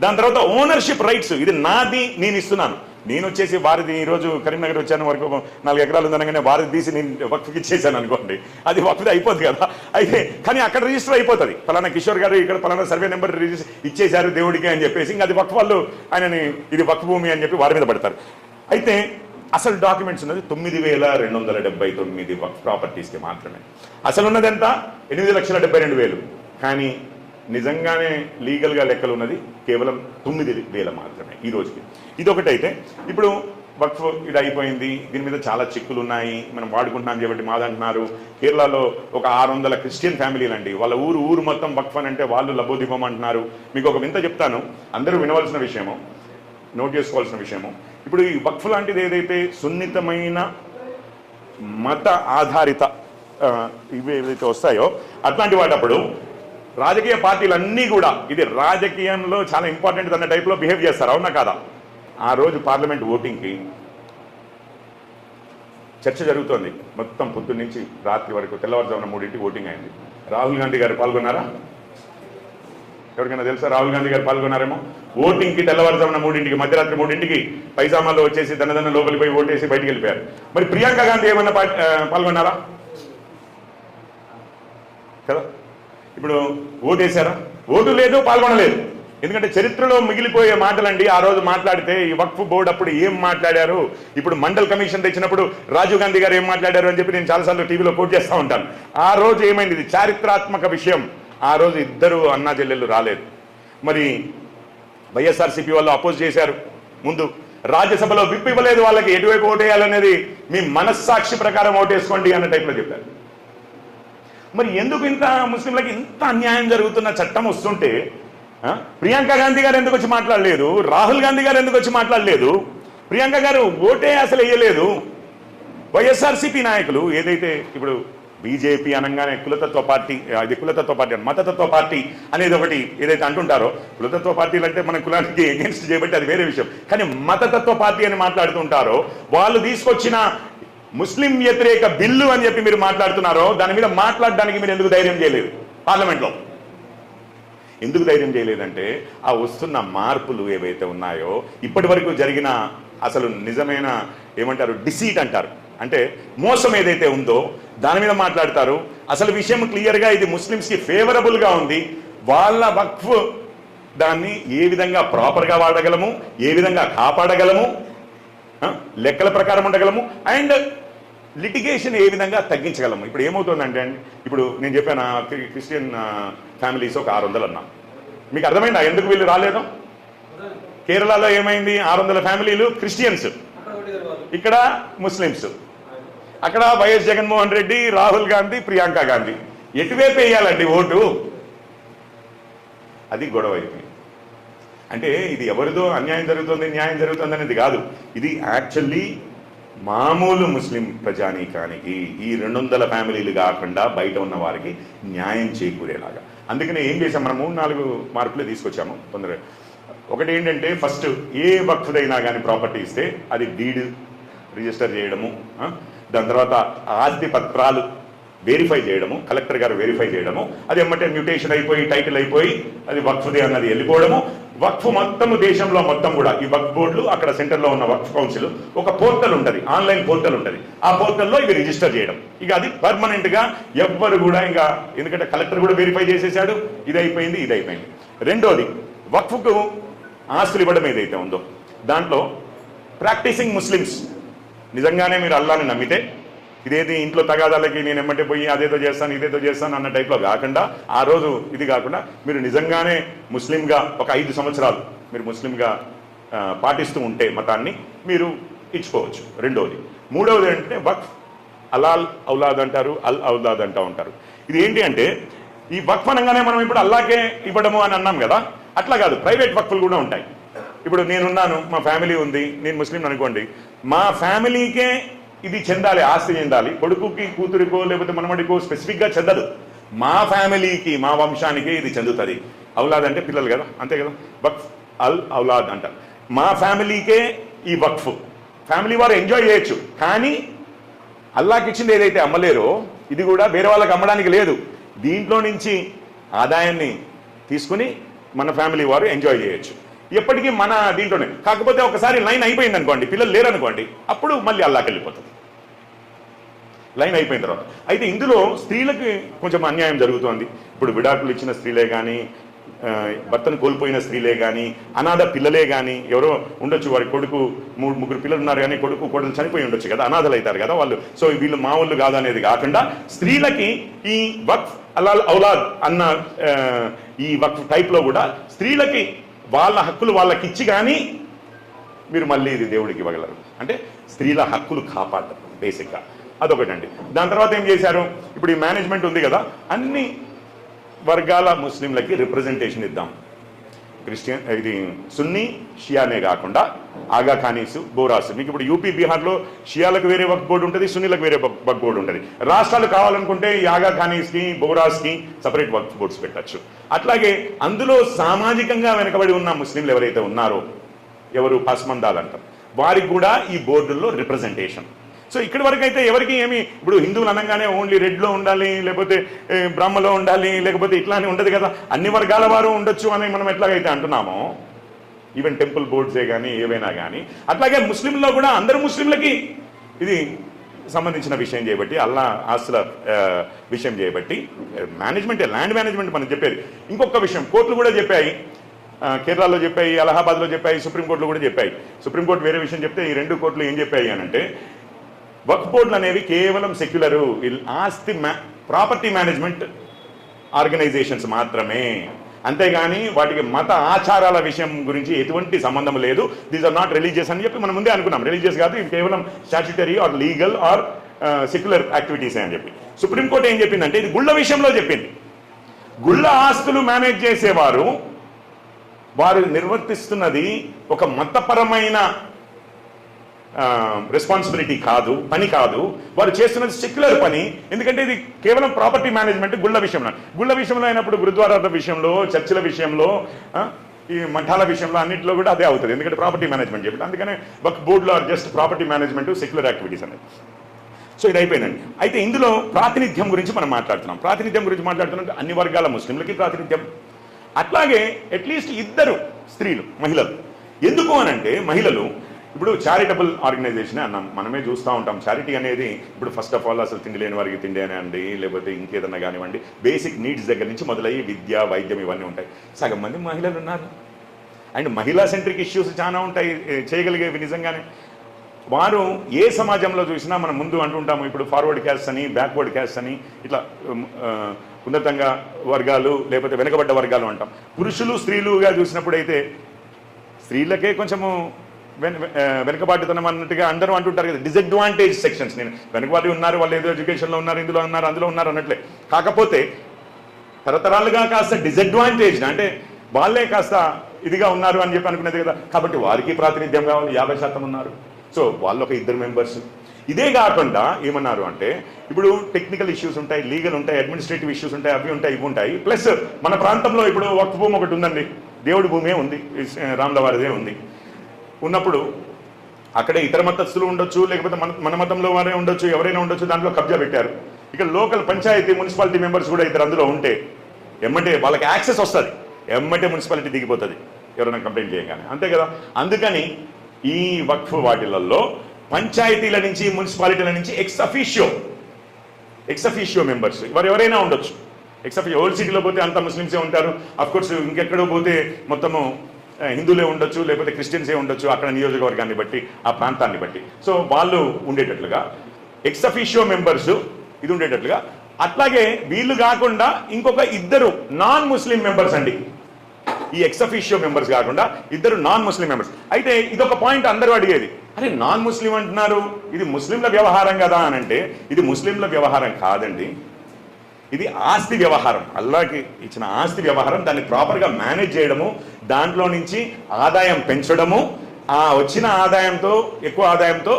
దాని తర్వాత ఓనర్షిప్ రైట్స్, ఇది నాది, నేను ఇస్తున్నాను. నేను వచ్చేసి వారిది, ఈరోజు కరీంనగర్ వచ్చాను, వరకు 4 ఎకరాలు ఉందనగానే వారిది తీసి నేను వక్ఫ్కి ఇచ్చేసాను అనుకోండి, అది వక్ఫ్ది అయిపోద్ది కదా. అయితే కానీ అక్కడ రిజిస్టర్ అయిపోతుంది, ఫలానా కిషోర్ గారు ఇక్కడ ఫలానా సర్వే నెంబర్ ఇచ్చేశారు దేవుడికి అని చెప్పేసి, ఇంకా అది వక్ఫ్ వాళ్ళు ఆయనని ఇది వక్ఫ్ భూమి అని చెప్పి వారి మీద పడతారు. అయితే అసలు డాక్యుమెంట్స్ ఉన్నది 9,279 వక్ఫ్ ప్రాపర్టీస్కి మాత్రమే. అసలు ఉన్నది ఎంత? 8,72,000. కానీ నిజంగానే లీగల్గా లెక్కలు ఉన్నది కేవలం 9,000 మాత్రమే ఈ రోజుకి. ఇదొకటైతే ఇప్పుడు వక్ఫ్ ఇది అయిపోయింది, దీని మీద చాలా చిక్కులు ఉన్నాయి, మనం వాడుకుంటున్నాం కాబట్టి మాదంటున్నారు. కేరళలో ఒక 600 క్రిస్టియన్ ఫ్యామిలీలు అండి, వాళ్ళ ఊరు మొత్తం వక్ఫ్ అని అంటే వాళ్ళు లబోదిబం అంటున్నారు. మీకు ఒక వింత చెప్తాను, అందరూ వినవలసిన విషయము, నోట్ చేసుకోవాల్సిన విషయము. ఇప్పుడు ఈ వక్ఫ్ లాంటిది ఏదైతే సున్నితమైన మత ఆధారిత ఇవి ఏదైతే వస్తాయో అట్లాంటి వాటప్పుడు రాజకీయ పార్టీలన్నీ కూడా ఇది రాజకీయంలో చాలా ఇంపార్టెంట్ అన్న టైప్లో బిహేవ్ చేస్తారు, అవునా కాదా? ఆ రోజు పార్లమెంట్ ఓటింగ్కి చర్చ జరుగుతోంది, మొత్తం పొద్దున్న నుంచి రాత్రి వరకు, తెల్లవారుజామున 3ంటికి ఓటింగ్ అయింది. రాహుల్ గాంధీ గారు పాల్గొన్నారా? ఎవరికైనా తెలుసా? రాహుల్ గాంధీ గారు పాల్గొన్నారేమో. ఓటింగ్కి తెల్లవారుజామున 3ంటికి, మధ్యరాత్రి 3ంటికి పైజామాలో వచ్చేసి దన్నదన్న లోపలికి పోయి ఓటేసి బయటికి వెళ్ళిపోయారు. మరి ప్రియాంక గాంధీ ఏమన్నా పాల్గొన్నారా కదా? ఇప్పుడు ఓటేశారా? ఓటు లేదు, పాల్గొనలేదు. ఎందుకంటే చరిత్రలో మిగిలిపోయే మాటలండి. ఆ రోజు మాట్లాడితే ఈ వక్ఫ్ బోర్డు అప్పుడు ఏం మాట్లాడారు, ఇప్పుడు మండల్ కమిషన్ తెచ్చినప్పుడు రాజీవ్ గాంధీ గారు ఏం మాట్లాడారు అని చెప్పి నేను చాలాసార్లు టీవీలో కోట్ చేస్తూ ఉంటాను. ఆ రోజు ఏమైంది? ఇది చారిత్రాత్మక విషయం. ఆ రోజు ఇద్దరు అన్నా చెల్లెళ్ళు రాలేదు. మరి వైఎస్ఆర్సీపీ వాళ్ళు అపోజ్ చేశారు. ముందు రాజ్యసభలో విప్ ఇవ్వలేదు వాళ్ళకి, ఎటువైపు ఓటేయాలనేది మీ మనస్సాక్షి ప్రకారం ఓటేసుకోండి అన్న టైప్లో చెప్పారు. మరి ఎందుకు ఇంత ముస్లింలకి ఇంత అన్యాయం జరుగుతున్న చట్టం వస్తుంటే ప్రియాంక గాంధీ గారు ఎందుకు వచ్చి మాట్లాడలేదు? రాహుల్ గాంధీ గారు ఎందుకు వచ్చి మాట్లాడలేదు? ప్రియాంక గారు ఓటే అసలు వేయలేదు. వైఎస్ఆర్సీపీ నాయకులు ఏదైతే ఇప్పుడు బీజేపీ అనగానే కులతత్వ పార్టీ, అది కులతత్వ పార్టీ, మతతత్వ పార్టీ అనేది ఒకటి ఏదైతే అంటుంటారో, కులతత్వ పార్టీలు అంటే మన కులానికి అగేన్స్ట్ చేయబట్టి అది వేరే విషయం. కానీ మతతత్వ పార్టీ అని మాట్లాడుతుంటారో, వాళ్ళు తీసుకొచ్చిన ముస్లిం వ్యతిరేక బిల్లు అని చెప్పి మీరు మాట్లాడుతున్నారో, దాని మీద మాట్లాడడానికి మీరు ఎందుకు ధైర్యం చేయలేదు? పార్లమెంట్లో ఎందుకు ధైర్యం చేయలేదంటే ఆ వస్తున్న మార్పులు ఏవైతే ఉన్నాయో, ఇప్పటి వరకు జరిగిన అసలు నిజమైన ఏమంటారు, డిసీట్ అంటారు, అంటే మోసం ఏదైతే ఉందో దాని మీద మాట్లాడతారు. అసలు విషయం క్లియర్గా ఇది ముస్లిమ్స్కి ఫేవరబుల్గా ఉంది. వాళ్ళ వక్ఫ్ దాన్ని ఏ విధంగా ప్రాపర్గా వాడగలము, ఏ విధంగా కాపాడగలము, లెక్కల ప్రకారం ఉండగలము, అండ్ లిటిగేషన్ ఏ విధంగా తగ్గించగలము. ఇప్పుడు ఏమవుతుందంటే అండి, ఇప్పుడు నేను చెప్పాను క్రిస్టియన్ ఫ్యామిలీస్ ఒక 600 అన్నా. మీకు అర్థమైందా ఎందుకు వీళ్ళు రాలేదు? కేరళలో ఏమైంది? 600 ఫ్యామిలీలు క్రిస్టియన్స్, ఇక్కడ ముస్లిమ్స్. అక్కడ వైఎస్ జగన్మోహన్ రెడ్డి, రాహుల్ గాంధీ, ప్రియాంక గాంధీ. ఎటువైపు వేయాలండి ఓటు? అది గొడవ అయిపోయింది. అంటే ఇది ఎవరిదో అన్యాయం జరుగుతుంది, న్యాయం జరుగుతుంది అనేది కాదు. ఇది యాక్చువల్లీ మామూలు ముస్లిం ప్రజానీకానికి, ఈ 200 ఫ్యామిలీలు కాకుండా బయట ఉన్న వారికి న్యాయం చేకూరేలాగా. అందుకనే ఏం చేసాం, మనం 3-4 మార్పులే తీసుకొచ్చాము తొందరగా. ఒకటి ఏంటంటే, ఫస్ట్ ఏ వక్ఫ్దైనా కానీ ప్రాపర్టీ ఇస్తే అది డీడ్ రిజిస్టర్ చేయడము, దాని తర్వాత ఆస్తి పత్రాలు వెరిఫై చేయడము, కలెక్టర్ గారు వెరిఫై చేయడము, అది ఎమ్మటే మ్యూటేషన్ అయిపోయి టైటిల్ అయిపోయి అది వక్ఫ్దే అన్నది వెళ్ళిపోవడము. వక్ఫ్ మొత్తము దేశంలో మొత్తం కూడా ఈ వక్ఫ్ బోర్డులు, అక్కడ సెంటర్లో ఉన్న వక్ఫ్ కౌన్సిల్ ఒక పోర్టల్ ఉంటుంది, ఆన్లైన్ పోర్టల్ ఉంటుంది. ఆ పోర్టల్లో ఇవి రిజిస్టర్ చేయడం. ఇక అది పర్మనెంట్గా ఎవ్వరు కూడా ఇంకా, ఎందుకంటే కలెక్టర్ కూడా వెరిఫై చేసేసాడు, ఇది అయిపోయింది, ఇది అయిపోయింది. రెండోది, వక్ఫ్కు ఆస్తులు ఇవ్వడం ఏదైతే ఉందో దాంట్లో ప్రాక్టీసింగ్ ముస్లిమ్స్ నిజంగానే మీరు అల్లాని నమ్మితే, ఇదేది ఇంట్లో తగాదాలకి నేను ఎమ్మటే పోయి అదేదో చేస్తాను ఇదేదో చేస్తాను అన్న టైప్లో కాకుండా, ఆ రోజు ఇది కాకుండా మీరు నిజంగానే ముస్లింగా ఒక 5 సంవత్సరాలు మీరు ముస్లింగా పాటిస్తూ ఉంటే మతాన్ని మీరు ఇచ్చుకోవచ్చు. రెండవది. మూడవది అంటే వక్ఫ్ అలాల్ ఔలాద్ అంటారు, అల్ ఔలాద్ అంటూ ఉంటారు. ఇది ఏంటి అంటే, ఈ వక్ఫ్ అనగానే మనం ఇప్పుడు అల్లాకే ఇవ్వడము అని అన్నాం కదా, అట్లా కాదు, ప్రైవేట్ వక్ఫ్లు కూడా ఉంటాయి. ఇప్పుడు నేనున్నాను, మా ఫ్యామిలీ ఉంది, నేను ముస్లిం అనుకోండి, మా ఫ్యామిలీకే ఇది చెందాలి, ఆస్తి చెందాలి. కొడుకుకి, కూతురికో లేకపోతే మనమడికో స్పెసిఫిక్గా చెందదు, మా ఫ్యామిలీకి, మా వంశానికి ఇది చెందుతుంది. ఔలాద్ అంటే పిల్లలు కదా, అంతే కదా. వక్ఫ్ అల్ ఔలాద్ అంటారు. మా ఫ్యామిలీకే ఈ వక్ఫ్, ఫ్యామిలీ వారు ఎంజాయ్ చేయొచ్చు, కానీ అల్లాకి ఇచ్చింది ఏదైతే అమ్మలేరో ఇది కూడా వేరే వాళ్ళకి అమ్మడానికి లేదు. దీంట్లో నుంచి ఆదాయాన్ని తీసుకుని మన ఫ్యామిలీ వారు ఎంజాయ్ చేయొచ్చు ఎప్పటికీ మన దీంట్లోనే. కాకపోతే ఒకసారి లైన్ అయిపోయింది అనుకోండి, పిల్లలు లేరనుకోండి, అప్పుడు మళ్ళీ అల్లాకి వెళ్ళిపోతుంది లైన్ అయిపోయిన తర్వాత. అయితే ఇందులో స్త్రీలకి కొంచెం అన్యాయం జరుగుతోంది. ఇప్పుడు విడాకులు ఇచ్చిన స్త్రీలే కానీ, భర్తను కోల్పోయిన స్త్రీలే కానీ, అనాథ పిల్లలే కానీ, ఎవరో ఉండొచ్చు, వారి కొడుకు 3-3 పిల్లలు ఉన్నారు కానీ కొడుకు కోడలు చనిపోయి ఉండొచ్చు కదా, అనాథలు అవుతారు కదా వాళ్ళు. సో వీళ్ళు మా వాళ్ళు కాదు అనేది కాకుండా, స్త్రీలకి ఈ వక్ఫ్ అలాల్ ఔలాద్ అన్న ఈ వక్ఫ్ టైప్లో కూడా స్త్రీలకి వాళ్ళ హక్కులు వాళ్ళకి ఇచ్చి కానీ మీరు మళ్ళీ ఇది దేవుడికి ఇవ్వగలరు. అంటే స్త్రీల హక్కులు కాపాడటం బేసిక్గా అదొకటండి. దాని తర్వాత ఏం చేశారు, ఇప్పుడు ఈ మేనేజ్మెంట్ ఉంది కదా, అన్ని వర్గాల ముస్లింలకి రిప్రజెంటేషన్ ఇద్దాం. క్రిస్టియన్, ఇది సున్నీ షియానే కాకుండా ఆగా ఖానీసు, బోరాసు. మీకు ఇప్పుడు యూపీ, బీహార్లో షియాలకు వేరే వక్ఫ్ బోర్డు ఉంటుంది, సున్నీలకు వేరే వక్ఫ్ బోర్డు ఉంటుంది. రాష్ట్రాలు కావాలనుకుంటే ఈ ఆగా ఖానీస్కి, బోరాస్కి సపరేట్ వక్ఫ్ బోర్డ్స్ పెట్టచ్చు. అట్లాగే అందులో సామాజికంగా వెనకబడి ఉన్న ముస్లింలు ఎవరైతే ఉన్నారో, ఎవరు పస్మందాలు అంటారు, వారికి కూడా ఈ బోర్డుల్లో రిప్రజెంటేషన్. సో ఇక్కడి వరకు అయితే ఎవరికి ఏమి, ఇప్పుడు హిందువులు అనగానే ఓన్లీ రెడ్లో ఉండాలి, లేకపోతే బ్రహ్మలో ఉండాలి, లేకపోతే ఇట్లా అని ఉండదు కదా, అన్ని వర్గాల వారు ఉండొచ్చు అని మనం ఎట్లాగైతే అంటున్నామో, ఈవెన్ టెంపుల్ బోర్డ్సే కానీ ఏవైనా కానీ, అట్లాగే ముస్లింల్లో కూడా అందరు ముస్లింలకి ఇది సంబంధించిన విషయం చేయబట్టి, అల్లా ఆస్తుల విషయం చేయబట్టి మేనేజ్మెంట్, ల్యాండ్ మేనేజ్మెంట్ మనం చెప్పేది. ఇంకొక విషయం కోర్టులు కూడా చెప్పాయి, కేరళలో చెప్పాయి, అలహాబాద్లో చెప్పాయి, సుప్రీంకోర్టులో కూడా చెప్పాయి. సుప్రీంకోర్టు వేరే విషయం చెప్తే ఈ రెండు కోర్టులు ఏం చెప్పాయి అని అంటే, వక్ఫ్ బోర్డులు అనేవి కేవలం సెక్యులరు ఆస్తి ప్రాపర్టీ మేనేజ్మెంట్ ఆర్గనైజేషన్స్ మాత్రమే, అంతేగాని వాటికి మత ఆచారాల విషయం గురించి ఎటువంటి సంబంధం లేదు. దీస్ ఆర్ నాట్ రిలీజియస్ అని చెప్పి మనం ముందే అనుకున్నాం. రిలీజియస్ కాదు, ఇది కేవలం statutory or legal or secular activities అని చెప్పి. సుప్రీంకోర్టు ఏం చెప్పిందంటే ఇది గుళ్ళ విషయంలో చెప్పింది. గుళ్ళ ఆస్తులు మేనేజ్ చేసేవారు వారు నిర్వర్తిస్తున్నది ఒక మతపరమైన రెస్పాన్సిబిలిటీ కాదు, పని కాదు, వారు చేస్తున్నది సెక్యులర్ పని. ఎందుకంటే ఇది కేవలం ప్రాపర్టీ మేనేజ్మెంట్ గుళ్ళ విషయంలో అయినప్పుడు గురుద్వారాల విషయంలో, చర్చిల విషయంలో, ఈ మఠాల విషయంలో అన్నింటిలో కూడా అదే అవుతుంది. ఎందుకంటే ప్రాపర్టీ మేనేజ్మెంట్ చెప్పి, అందుకనే వక్ఫ్ బోర్డులో or just property management, secular activities అనేది. సో ఇది అయిపోయిందండి. అయితే ఇందులో ప్రాతినిధ్యం గురించి మనం మాట్లాడుతున్నాం. ప్రాతినిధ్యం గురించి మాట్లాడుతున్నట్టు అన్ని వర్గాల ముస్లింలకి ప్రాతినిధ్యం, అట్లాగే అట్లీస్ట్ ఇద్దరు స్త్రీలు, మహిళలు. ఎందుకు అనంటే మహిళలు ఇప్పుడు చారిటబుల్ ఆర్గనైజేషన్ అన్నాం, మనమే చూస్తూ ఉంటాం. చారిటీ అనేది ఇప్పుడు ఫస్ట్ ఆఫ్ ఆల్ అసలు తిండి లేని వారికి తిండి అనండి, లేకపోతే ఇంకేదన్నా కానివ్వండి, బేసిక్ నీడ్స్ దగ్గర నుంచి మొదలయ్యి విద్య, వైద్యం ఇవన్నీ ఉంటాయి. సగం మంది మహిళలు ఉన్నారు. అండ్ మహిళా సెంట్రిక్ ఇష్యూస్ చాలా ఉంటాయి చేయగలిగేవి. నిజంగానే వారు ఏ సమాజంలో చూసినా మనం ముందు అంటుంటాము, ఇప్పుడు ఫార్వర్డ్ క్యాస్ట్ అని, బ్యాక్వర్డ్ క్యాస్ట్ అని, ఇట్లా ఉన్నతంగా వర్గాలు లేకపోతే వెనుకబడ్డ వర్గాలు అంటాం. పురుషులు స్త్రీలుగా చూసినప్పుడు అయితే స్త్రీలకే కొంచెము వెనుకబాటుతనం అన్నట్టుగా అందరూ అంటుంటారు కదా, డిసడ్వాంటేజ్ సెక్షన్స్. నేను వెనుకబాటు ఉన్నారు, వాళ్ళు ఏదో ఎడ్యుకేషన్లో ఉన్నారు, ఇందులో ఉన్నారు, అందులో ఉన్నారు అన్నట్లే. కాకపోతే తరతరాలుగా కాస్త డిసడ్వాంటేజ్, అంటే వాళ్ళే కాస్త ఇదిగా ఉన్నారు అని చెప్పి అనుకునేది కదా. కాబట్టి వారికి ప్రాతినిధ్యం కావాలి, 50% ఉన్నారు. సో వాళ్ళు ఒక ఇద్దరు మెంబర్స్. ఇదే కాకుండా ఏమన్నారు అంటే, ఇప్పుడు టెక్నికల్ ఇష్యూస్ ఉంటాయి, లీగల్ ఉంటాయి, అడ్మినిస్ట్రేటివ్ ఇష్యూస్ ఉంటాయి, అవి ఉంటాయి, ఇవి ఉంటాయి. ప్లస్ మన ప్రాంతంలో ఇప్పుడు వక్ఫ్ భూమి ఒకటి ఉందండి, దేవుడి భూమే ఉంది, రాముల వారిదే ఉంది. ఉన్నప్పుడు అక్కడే ఇతర మతస్థులు ఉండొచ్చు, లేకపోతే మన మతంలో వారే ఉండొచ్చు, ఎవరైనా ఉండొచ్చు, దాంట్లో కబ్జా పెట్టారు. ఇక లోకల్ పంచాయతీ, మున్సిపాలిటీ మెంబర్స్ కూడా ఇద్దరు అందులో ఉంటే ఎమ్మటే వాళ్ళకి యాక్సెస్ వస్తుంది, ఎమ్మటే మున్సిపాలిటీ దిగిపోతుంది ఎవరైనా కంప్లైంట్ చేయగానే, అంతే కదా. అందుకని ఈ వక్ఫ్ వాటిలలో పంచాయతీల నుంచి, మున్సిపాలిటీల నుంచి ఎక్స్ అఫీషియో మెంబర్స్ వారు ఎవరైనా ఉండొచ్చు. ఎక్స్ అఫీషియో ఓల్డ్ సిటీలో పోతే అంతా ముస్లిమ్సే ఉంటారు. అఫ్కోర్స్ ఇంకెక్కడో పోతే మొత్తము హిందువులే ఉండొచ్చు, లేకపోతే క్రిస్టియన్సే ఉండొచ్చు, అక్కడ నియోజకవర్గాన్ని బట్టి, ఆ ప్రాంతాన్ని బట్టి. సో వాళ్ళు ఉండేటట్లుగా ఎక్స్ అఫీషియో మెంబర్స్ ఇది ఉండేటట్లుగా. అట్లాగే వీళ్ళు కాకుండా ఇంకొక ఇద్దరు నాన్ ముస్లిం మెంబర్స్ అండి. ఈ ఎక్స్ అఫీషియో మెంబర్స్ కాకుండా ఇద్దరు నాన్ ముస్లిం మెంబర్స్. అయితే ఇదొక పాయింట్ అందరూ అడిగేది, అరే నాన్ ముస్లిం అంటున్నారు, ఇది ముస్లింల వ్యవహారం కదా అని అంటే, ఇది ముస్లింల వ్యవహారం కాదండి, ఇది ఆస్తి వ్యవహారం, అల్లాకి ఇచ్చిన ఆస్తి వ్యవహారం. దాన్ని ప్రాపర్గా మేనేజ్ చేయడము, దాంట్లో నుంచి ఆదాయం పెంచడము, ఆ వచ్చిన ఆదాయంతో, ఎక్కువ ఆదాయంతో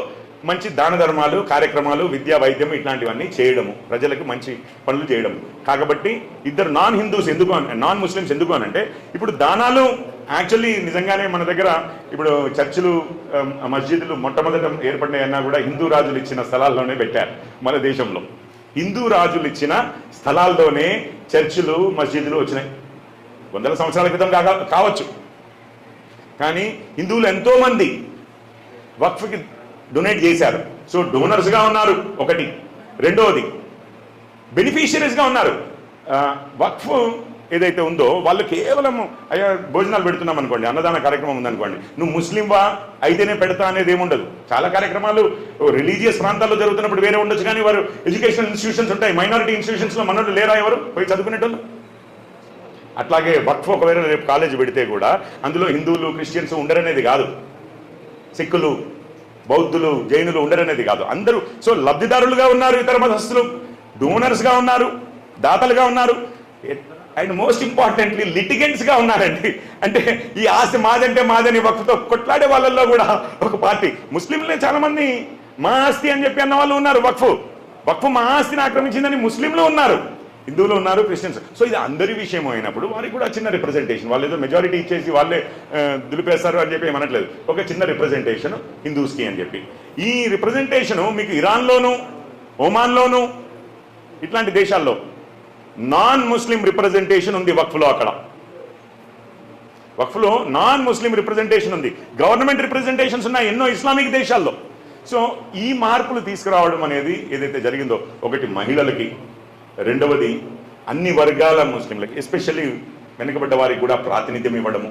మంచి దాన ధర్మాలు, కార్యక్రమాలు, విద్యా, వైద్యం ఇట్లాంటివన్నీ చేయడము, ప్రజలకు మంచి పనులు చేయడం. కాబట్టి ఇద్దరు నాన్ హిందూస్ ఎందుకు, నాన్ ముస్లిమ్స్ ఎందుకు అని అంటే, ఇప్పుడు దానాలు యాక్చువల్లీ నిజంగానే మన దగ్గర ఇప్పుడు చర్చిలు, మస్జిద్లు మొట్టమొదట ఏర్పడినాయన్నా కూడా హిందూ రాజులు ఇచ్చిన స్థలాల్లోనే పెట్టారు. మన దేశంలో హిందూ రాజులు ఇచ్చిన స్థలాల్లోనే చర్చిలు, మస్జిద్లు వచ్చినాయి. 100 సంవత్సరాల క్రితం కావచ్చు, కానీ హిందువులు ఎంతోమంది వక్ఫ్కి డొనేట్ చేశారు. సో డోనర్స్గా ఉన్నారు ఒకటి, రెండవది బెనిఫిషియరీస్గా ఉన్నారు. వక్ఫ్ ఏదైతే ఉందో వాళ్ళు కేవలం అయ్యా భోజనాలు పెడుతున్నాం అనుకోండి, అన్నదాన కార్యక్రమం ఉందనుకోండి, నువ్వు ముస్లింవా అయితేనే పెడతా అనేది ఏముండదు. చాలా కార్యక్రమాలు రిలీజియస్ ప్రాంతాల్లో జరుగుతున్నప్పుడు వేరే ఉండొచ్చు, కానీ వారు ఎడ్యుకేషనల్ ఇన్స్టిట్యూషన్స్ ఉంటాయి, మైనారిటీ ఇన్స్టిట్యూషన్స్లో మనోళ్ళు లేరా ఎవరు పోయి చదువుకునేటోళ్ళు. అట్లాగే వక్ఫ్ ఒకవేళ రేపు కాలేజ్ పెడితే కూడా అందులో హిందువులు, క్రిస్టియన్స్ ఉండరనేది కాదు, సిక్కులు, బౌద్ధులు, జైనులు ఉండరనేది కాదు, అందరూ. సో లబ్ధిదారులుగా ఉన్నారు, ఇతర మతస్థులు డోనర్స్గా ఉన్నారు, దాతలుగా ఉన్నారు, అండ్ మోస్ట్ ఇంపార్టెంట్లీ లిటిగెంట్స్గా ఉన్నారండి. అంటే ఈ ఆస్తి మాదంటే మాదని వక్ఫ్తో కొట్లాడే వాళ్ళల్లో కూడా ఒక పార్టీ. ముస్లింలే చాలా మంది మా ఆస్తి అని చెప్పి అన్న వాళ్ళు ఉన్నారు. వక్ఫ్ మా ఆస్తిని ఆక్రమించిందని ముస్లింలు ఉన్నారు. హిందువులు ఉన్నారు, క్రిస్టియన్స్. సో ఇది అందరి విషయం అయినప్పుడు వారికి కూడా చిన్న రిప్రజెంటేషన్, వాళ్ళు ఏదో మెజారిటీ ఇచ్చేసి వాళ్ళే దులిపేస్తారు అని చెప్పి ఏమనట్లేదు. ఒక చిన్న రిప్రజెంటేషన్ హిందూస్కి అని చెప్పి. ఈ రిప్రజెంటేషను మీకు ఇరాన్లోను, ఒమాన్లోను, ఇట్లాంటి దేశాల్లో నాన్ ముస్లిం రిప్రజెంటేషన్ ఉంది వక్ఫ్లో. అక్కడ వక్ఫ్లో నాన్ ముస్లిం రిప్రజెంటేషన్ ఉంది, గవర్నమెంట్ రిప్రజెంటేషన్స్ ఉన్నాయి ఎన్నో ఇస్లామిక్ దేశాల్లో. సో ఈ మార్పులు తీసుకురావడం అనేది ఏదైతే జరిగిందో, ఒకటి మహిళలకి, రెండవది అన్ని వర్గాల ముస్లింలకి, ఎస్పెషల్లీ వెనుకబడ్డ వారికి కూడా ప్రాతినిధ్యం ఇవ్వడము,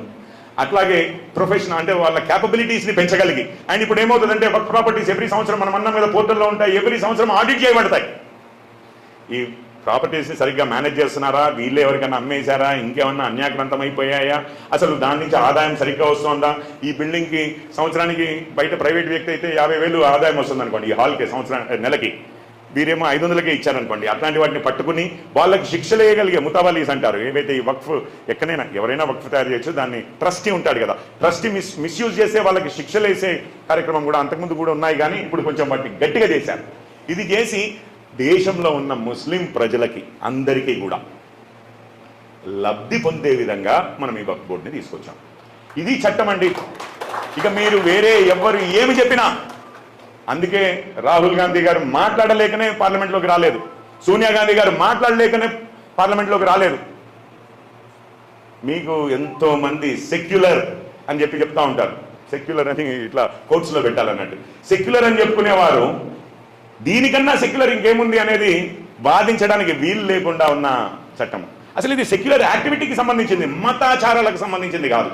అట్లాగే ప్రొఫెషన్ అంటే వాళ్ళ క్యాపబిలిటీస్ని పెంచగలిగి. అండ్ ఇప్పుడు ఏమవుతుందంటే వక్ఫ్ ప్రాపర్టీస్ ఎవ్రీ సంవత్సరం మనం అన్న మీద పోర్టల్లో ఉంటాయి, ఎవ్రీ సంవత్సరం ఆడిట్ చేయబడతాయి. ఈ ప్రాపర్టీస్ని సరిగ్గా మేనేజ్ చేస్తున్నారా, వీళ్ళే ఎవరికైనా అమ్మేశారా, ఇంకేమన్నా అన్యాక్రాంతం అయిపోయాయా, అసలు దాని నుంచి ఆదాయం సరిగ్గా వస్తుందా, ఈ బిల్డింగ్కి సంవత్సరానికి బయట ప్రైవేట్ వ్యక్తి అయితే 50,000 ఆదాయం వస్తుంది అనుకోండి, ఈ హాల్కి నెలకి, వీరేమో 500కే ఇచ్చారనుకోండి. అట్లాంటి వాటిని పట్టుకుని వాళ్ళకి శిక్షలు వేయగలిగే ముతావలీస్ అంటారు, ఏవైతే ఈ వక్ఫ్ ఎక్కడైనా ఎవరైనా వక్ఫ్ తయారు చేయొచ్చు, దాన్ని ట్రస్టీ ఉంటాడు కదా, ట్రస్టీ మిస్యూజ్ చేసే వాళ్ళకి శిక్షలు వేసే కార్యక్రమం కూడా అంతకుముందు కూడా ఉన్నాయి, కానీ ఇప్పుడు కొంచెం వాటిని గట్టిగా చేశారు. ఇది చేసి దేశంలో ఉన్న ముస్లిం ప్రజలకి అందరికీ కూడా లబ్ధి పొందే విధంగా మనం ఈ వక్ఫ్ బోర్డుని తీసుకొచ్చాం. ఇది చట్టం అండి. ఇక మీరు వేరే ఎవ్వరు ఏమి చెప్పినా, అందుకే రాహుల్ గాంధీ గారు మాట్లాడలేకనే పార్లమెంట్లోకి రాలేదు, సోనియా గాంధీ గారు మాట్లాడలేకనే పార్లమెంట్లోకి రాలేదు. మీకు ఎంతో మంది సెక్యులర్ అని చెప్పి చెప్తా ఉంటారు, సెక్యులర్ అని ఇట్లా కోర్ట్స్లో పెట్టాలన్నట్టు. సెక్యులర్ అని చెప్పుకునేవారు దీనికన్నా సెక్యులర్ ఇంకేముంది అనేది వాదించడానికి వీలు లేకుండా ఉన్న చట్టం. అసలు ఇది సెక్యులర్ యాక్టివిటీకి సంబంధించింది, మతాచారాలకు సంబంధించింది కాదు.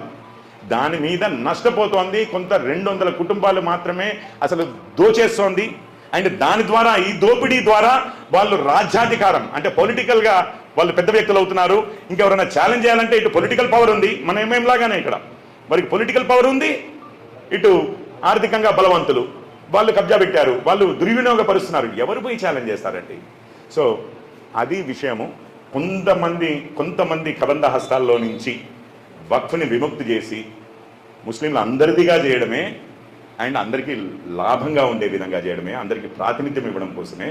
దాని మీద నష్టపోతోంది కొంత 200 కుటుంబాలు మాత్రమే అసలు దోచేస్తోంది. అండ్ దాని ద్వారా, ఈ దోపిడీ ద్వారా వాళ్ళు రాజ్యాధికారం అంటే పొలిటికల్గా వాళ్ళు పెద్ద వ్యక్తులు అవుతున్నారు. ఇంకెవరైనా ఛాలెంజ్ చేయాలంటే ఇటు పొలిటికల్ పవర్ ఉంది, మన ఏమేంలాగానే ఇక్కడ వారికి పొలిటికల్ పవర్ ఉంది, ఇటు ఆర్థికంగా బలవంతులు వాళ్ళు కబ్జా పెట్టారు, వాళ్ళు దుర్వినియోగపరుస్తున్నారు, ఎవరు పోయి ఛాలెంజ్ చేస్తారండి? సో అది విషయము. కొంతమంది కబంధ హస్తాల్లో నుంచి వక్ఫ్ని విముక్తి చేసి ముస్లింలు అందరిదిగా చేయడమే, అండ్ అందరికీ లాభంగా ఉండే విధంగా చేయడమే, అందరికీ ప్రాతినిధ్యం ఇవ్వడం కోసమే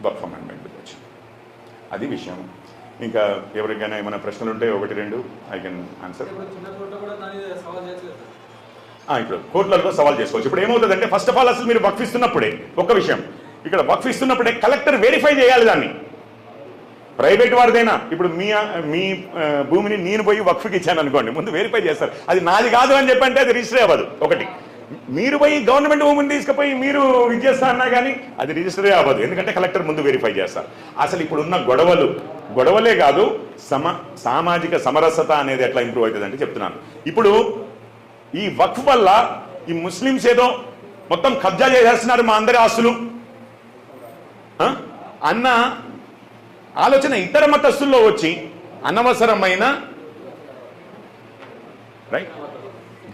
వక్ఫ్ అమెండ్మెంట్ వచ్చింది. అది విషయం. ఇంకా ఎవరికైనా ఏమైనా ప్రశ్నలు ఉంటే 1-2 ఐ కెన్ ఆన్సర్. ఇప్పుడు కోర్టులలో సవాల్ చేసుకోవచ్చు. ఇప్పుడు ఏమవుతుందంటే ఫస్ట్ ఆఫ్ ఆల్ అసలు మీరు వక్ఫ్ ఇస్తున్నప్పుడే ఒక విషయం, ఇక్కడ వక్ఫ్ ఇస్తున్నప్పుడే కలెక్టర్ వెరిఫై చేయాలి దాన్ని. ప్రైవేట్ వారిదైనా ఇప్పుడు మీ భూమిని నేను పోయి వక్ఫ్కి ఇచ్చాను అనుకోండి, ముందు వెరిఫై చేస్తారు, అది నాది కాదు అని చెప్పంటే అది రిజిస్టర్ అవ్వదు. ఒకటి, మీరు పోయి గవర్నమెంట్ భూమిని తీసుకుపోయి మీరు ఇది చేస్తా అన్నా కానీ అది రిజిస్టరే అవ్వదు, ఎందుకంటే కలెక్టర్ ముందు వెరిఫై చేస్తారు. అసలు ఇప్పుడున్న గొడవలే కాదు, సామాజిక సమరసత అనేది ఎట్లా ఇంప్రూవ్ అవుతుంది అంటే చెప్తున్నాను. ఇప్పుడు ఈ వక్ఫ్ వల్ల ఈ ముస్లిమ్స్ ఏదో మొత్తం కబ్జా చేసేస్తున్నారు మా అందరి ఆస్తులు అన్న ఆలోచన ఇతర మతస్థుల్లో వచ్చి అనవసరమైన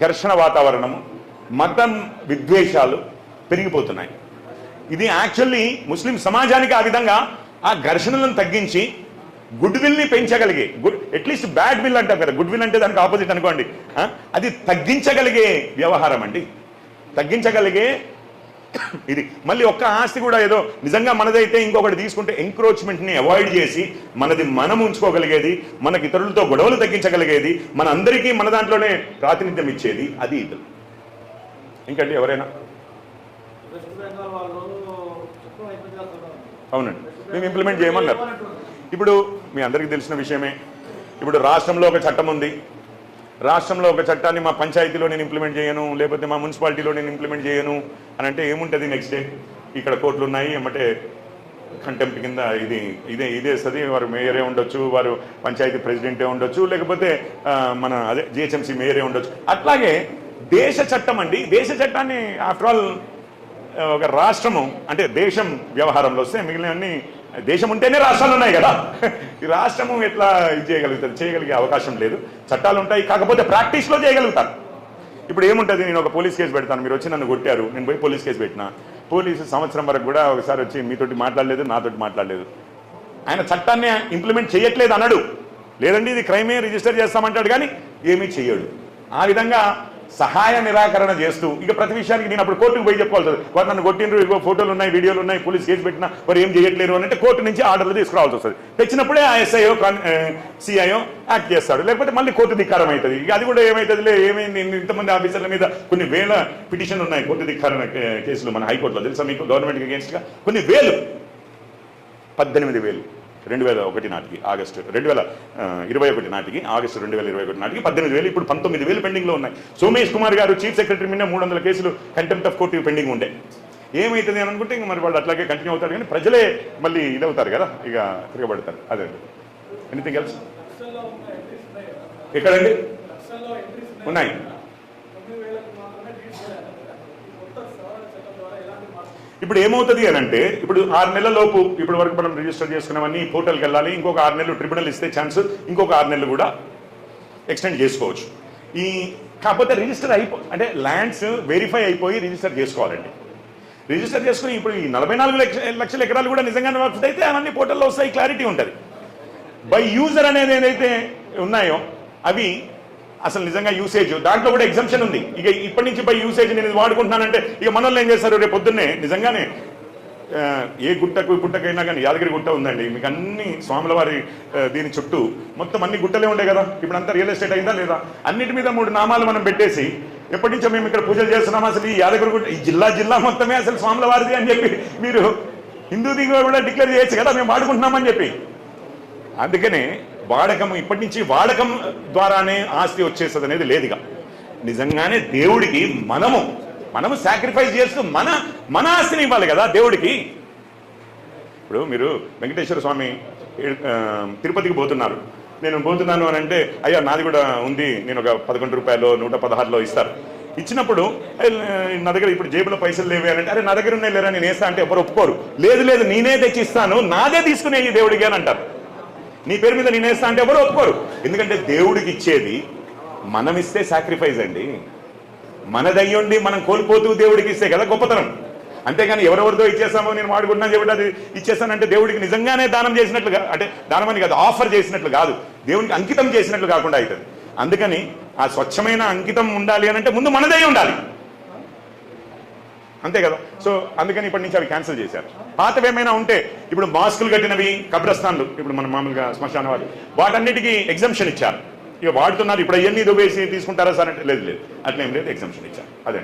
ఘర్షణ వాతావరణము, మతం విద్వేషాలు పెరిగిపోతున్నాయి. ఇది యాక్చువల్లీ ముస్లిం సమాజానికి ఆ విధంగా ఆ ఘర్షణలను తగ్గించి గుడ్ విల్ని పెంచగలిగే, అట్లీస్ట్ బ్యాడ్ విల్ అంటాం కదా, గుడ్ విల్ అంటే దానికి ఆపోజిట్ అనుకోండి, అది తగ్గించగలిగే వ్యవహారం అండి, తగ్గించగలిగే ఇది. మళ్ళీ ఒక్క ఆస్తి కూడా ఏదో నిజంగా మనదైతే ఇంకొకటి తీసుకుంటే ఎంక్రోచ్మెంట్ని అవాయిడ్ చేసి మనది మనం ఉంచుకోగలిగేది, మనకి ఇతరులతో గొడవలు తగ్గించగలిగేది, మన అందరికీ మన దాంట్లోనే ప్రాతినిధ్యం ఇచ్చేది, అది ఇది. ఇంకండి ఎవరైనా? అవునండి, మేము ఇంప్లిమెంట్ చేయమన్నారు. ఇప్పుడు మీ అందరికీ తెలిసిన విషయమే, ఇప్పుడు రాష్ట్రంలో ఒక చట్టం ఉంది, రాష్ట్రంలో ఒక చట్టాన్ని మా పంచాయతీలో నేను ఇంప్లిమెంట్ చేయను, లేకపోతే మా మున్సిపాలిటీలో నేను ఇంప్లిమెంట్ చేయను అని అంటే ఏముంటుంది? నెక్స్ట్ డే ఇక్కడ కోర్టులు ఉన్నాయి, ఏమంటే కంటెంప్ట్ కింద ఇదే వస్తుంది. వారు మేయరే ఉండొచ్చు, వారు పంచాయతీ ప్రెసిడెంటే ఉండొచ్చు, లేకపోతే మన అదే జిహెచ్ఎంసీ మేయరే ఉండొచ్చు. అట్లాగే దేశ చట్టం అండి, దేశ చట్టాన్ని ఆఫ్టర్ ఆల్ ఒక రాష్ట్రము అంటే దేశం వ్యవహారంలో వస్తే మిగిలినవన్నీ దేశం ఉంటేనే రాష్ట్రాలు ఉన్నాయి కదా, ఈ రాష్ట్రము ఎట్లా ఇది చేయగలుగుతుంది? చేయగలిగే అవకాశం లేదు. చట్టాలు ఉంటాయి, కాకపోతే ప్రాక్టీస్లో చేయగలుగుతారు. ఇప్పుడు ఏముంటుంది, నేను ఒక పోలీస్ కేసు పెడతాను, మీరు వచ్చి నన్ను కొట్టారు, నేను పోయి పోలీస్ కేసు పెట్టినా, పోలీసు సంవత్సరం వరకు కూడా ఒకసారి వచ్చి మీతోటి మాట్లాడలేదు, నాతోటి మాట్లాడలేదు, ఆయన చట్టాన్ని ఇంప్లిమెంట్ చేయట్లేదు అనడు, లేదండి ఇది క్రైమే రిజిస్టర్ చేస్తామంటాడు, కానీ ఏమీ చెయ్యడు. ఆ విధంగా సహాయ నిరాకరణ చేస్తూ ఇక ప్రతి విషయానికి నేను అప్పుడు కోర్టుకు పోయి చెప్పుకోవాలి. వారు నన్ను కొట్టినరు, ఇదిగో ఫోటోలు ఉన్నాయి, వీడియోలు ఉన్నాయి, పోలీస్ కేసు పెట్టినా వారు ఏం చేయట్లేరు అని అంటే కోర్టు నుంచి ఆర్డర్లు తీసుకురావాల్సి వస్తుంది. తెచ్చినప్పుడే ఆ ఎస్ఐఓ సిఐఓ యాక్ట్ చేస్తాడు, లేకపోతే మళ్ళీ కోర్టు ధిక్కారం అవుతుంది. ఇక అది కూడా ఏమవుతుందిలే, ఏమైంది ఇంతమంది ఆఫీసర్ల మీద కొన్ని వేల పిటిషన్లు ఉన్నాయి కోర్టు ధిక్కారణ కేసులు మన హైకోర్టులో, తెలుసా మీకు? గవర్నమెంట్కి అగేన్స్ట్గా కొన్ని వేలు, 18,000 2001 నాటికి, ఆగస్టు 2021 నాటికి, ఆగస్టు 2021 నాటికి 18,000, ఇప్పుడు 19,000 పెండింగ్లో ఉన్నాయి. సోమేష్ కుమార్ గారు చీఫ్ సెక్రటరీ మీద 300 కేసులు కంటెంప్ట్ ఆఫ్ కోర్టు పెండింగ్ ఉండే. ఏమవుతుంది అని అనుకుంటే ఇంక మరి వాళ్ళు అట్లాగే కంటిన్యూ అవుతారు, కానీ ప్రజలే మళ్ళీ ఇదవుతారు కదా, ఇక తిరగబడతారు. అదే ఎనీథింగ్ ఎల్స్? ఎక్కడండి ఉన్నాయి? ఇప్పుడు ఏమవుతుంది అని అంటే, ఇప్పుడు 6 నెలల లోపు ఇప్పటి వరకు మనం రిజిస్టర్ చేసుకున్నవన్నీ పోర్టల్కి వెళ్ళాలి. ఇంకొక 6 నెలలు ట్రిబ్యునల్ ఇస్తే ఛాన్స్, ఇంకొక 6 నెలలు కూడా ఎక్స్టెండ్ చేసుకోవచ్చు. కాకపోతే రిజిస్టర్ అంటే ల్యాండ్స్ వెరిఫై అయిపోయి రిజిస్టర్ చేసుకోవాలండి. రిజిస్టర్ చేసుకుని ఇప్పుడు ఈ 44 లక్షల ఎకరాలు కూడా నిజంగానే వర్క్ అయితే అవన్నీ పోర్టల్లో వస్తాయి, క్లారిటీ ఉంటుంది. బై యూజర్ అనేది ఏదైతే ఉన్నాయో అవి అసలు నిజంగా యూసేజ్, దాంట్లో కూడా ఎగ్జంప్షన్ ఉంది. ఇక ఇప్పటి నుంచి బై యూసేజ్ నేను వాడుకుంటున్నానంటే ఇక మనల్ని ఏం చేస్తారు, రేపు పొద్దున్నే నిజంగానే ఏ గుట్టకు గుట్టకైనా కానీ, యాదగిరి గుట్ట ఉందండి మీకు, అన్ని స్వాముల వారి దీని చుట్టూ మొత్తం అన్ని గుట్టలే ఉండే కదా. ఇప్పుడు అంతా రియల్ ఎస్టేట్ అయిందా లేదా? అన్నిటి మీద 3 నామాలు మనం పెట్టేసి ఎప్పటి నుంచో మేము ఇక్కడ పూజలు చేస్తున్నాం, అసలు ఈ యాదగిరి గుట్ట ఈ జిల్లా మొత్తమే అసలు స్వాముల వారిది అని చెప్పి మీరు హిందూ దిగువ కూడా డిక్లేర్ చేయొచ్చు కదా, మేము వాడుకుంటున్నామని చెప్పి. అందుకనే వాడకం, ఇప్పటి నుంచి వాడకం ద్వారానే ఆస్తి వచ్చేస్తుంది అనేది లేదుగా. నిజంగానే దేవుడికి మనము సాక్రిఫైస్ చేస్తూ మన ఆస్తిని ఇవ్వాలి కదా దేవుడికి. ఇప్పుడు మీరు వెంకటేశ్వర స్వామి తిరుపతికి పోతున్నారు, నేను పోతున్నాను అని అంటే, అయ్యా నాది కూడా ఉంది, నేను ఒక 11 రూపాయలు 116లో ఇస్తారు. ఇచ్చినప్పుడు నా దగ్గర ఇప్పుడు జేబులో పైసలు లేవే అని అంటే, అరే నా దగ్గర ఉన్నాయి లేరా నేను వేస్తా అంటే ఎవరు ఒప్పుకోరు. లేదు నేనే తెచ్చిస్తాను, నాదే తీసుకునే ఈ దేవుడికి అని అంటారు. నీ పేరు మీద నేను వేస్తా అంటే ఎవరు ఒప్పుకోరు. ఎందుకంటే దేవుడికి ఇచ్చేది మనం ఇస్తే సాక్రిఫైస్ అండి. మనదయ్యుండి మనం కోల్పోతూ దేవుడికి ఇస్తే కదా గొప్పతనం. అంతేగాని ఎవరెవరితో ఇచ్చేస్తామో నేను వాడుకుంటున్నాను చెప్పి అది ఇచ్చేస్తానంటే దేవుడికి నిజంగానే దానం చేసినట్లుగా, అంటే దానం అని కాదు, ఆఫర్ చేసినట్లు కాదు, దేవుడికి అంకితం చేసినట్లు కాకుండా అవుతుంది. అందుకని ఆ స్వచ్ఛమైన అంకితం ఉండాలి అని అంటే ముందు మనదై ఉండాలి, అంతే కదా. సో అందుకని ఇప్పటి నుంచి అవి క్యాన్సిల్ చేశారు. పాతవి ఏమైనా ఉంటే, ఇప్పుడు మాస్కులు కట్టినవి, కబ్రస్థాన్లు, ఇప్పుడు మనం మామూలుగా శ్మశాన వాటి వాటన్నిటికీ ఎగ్జంప్షన్ ఇచ్చారు. ఇక వాడుతున్నారు, ఇప్పుడు అవన్నీ దువ్వేసి తీసుకుంటారా సార్ అంటే లేదు, అట్లా ఏం లేదు, ఎగ్జంప్షన్ ఇచ్చారు. అదే.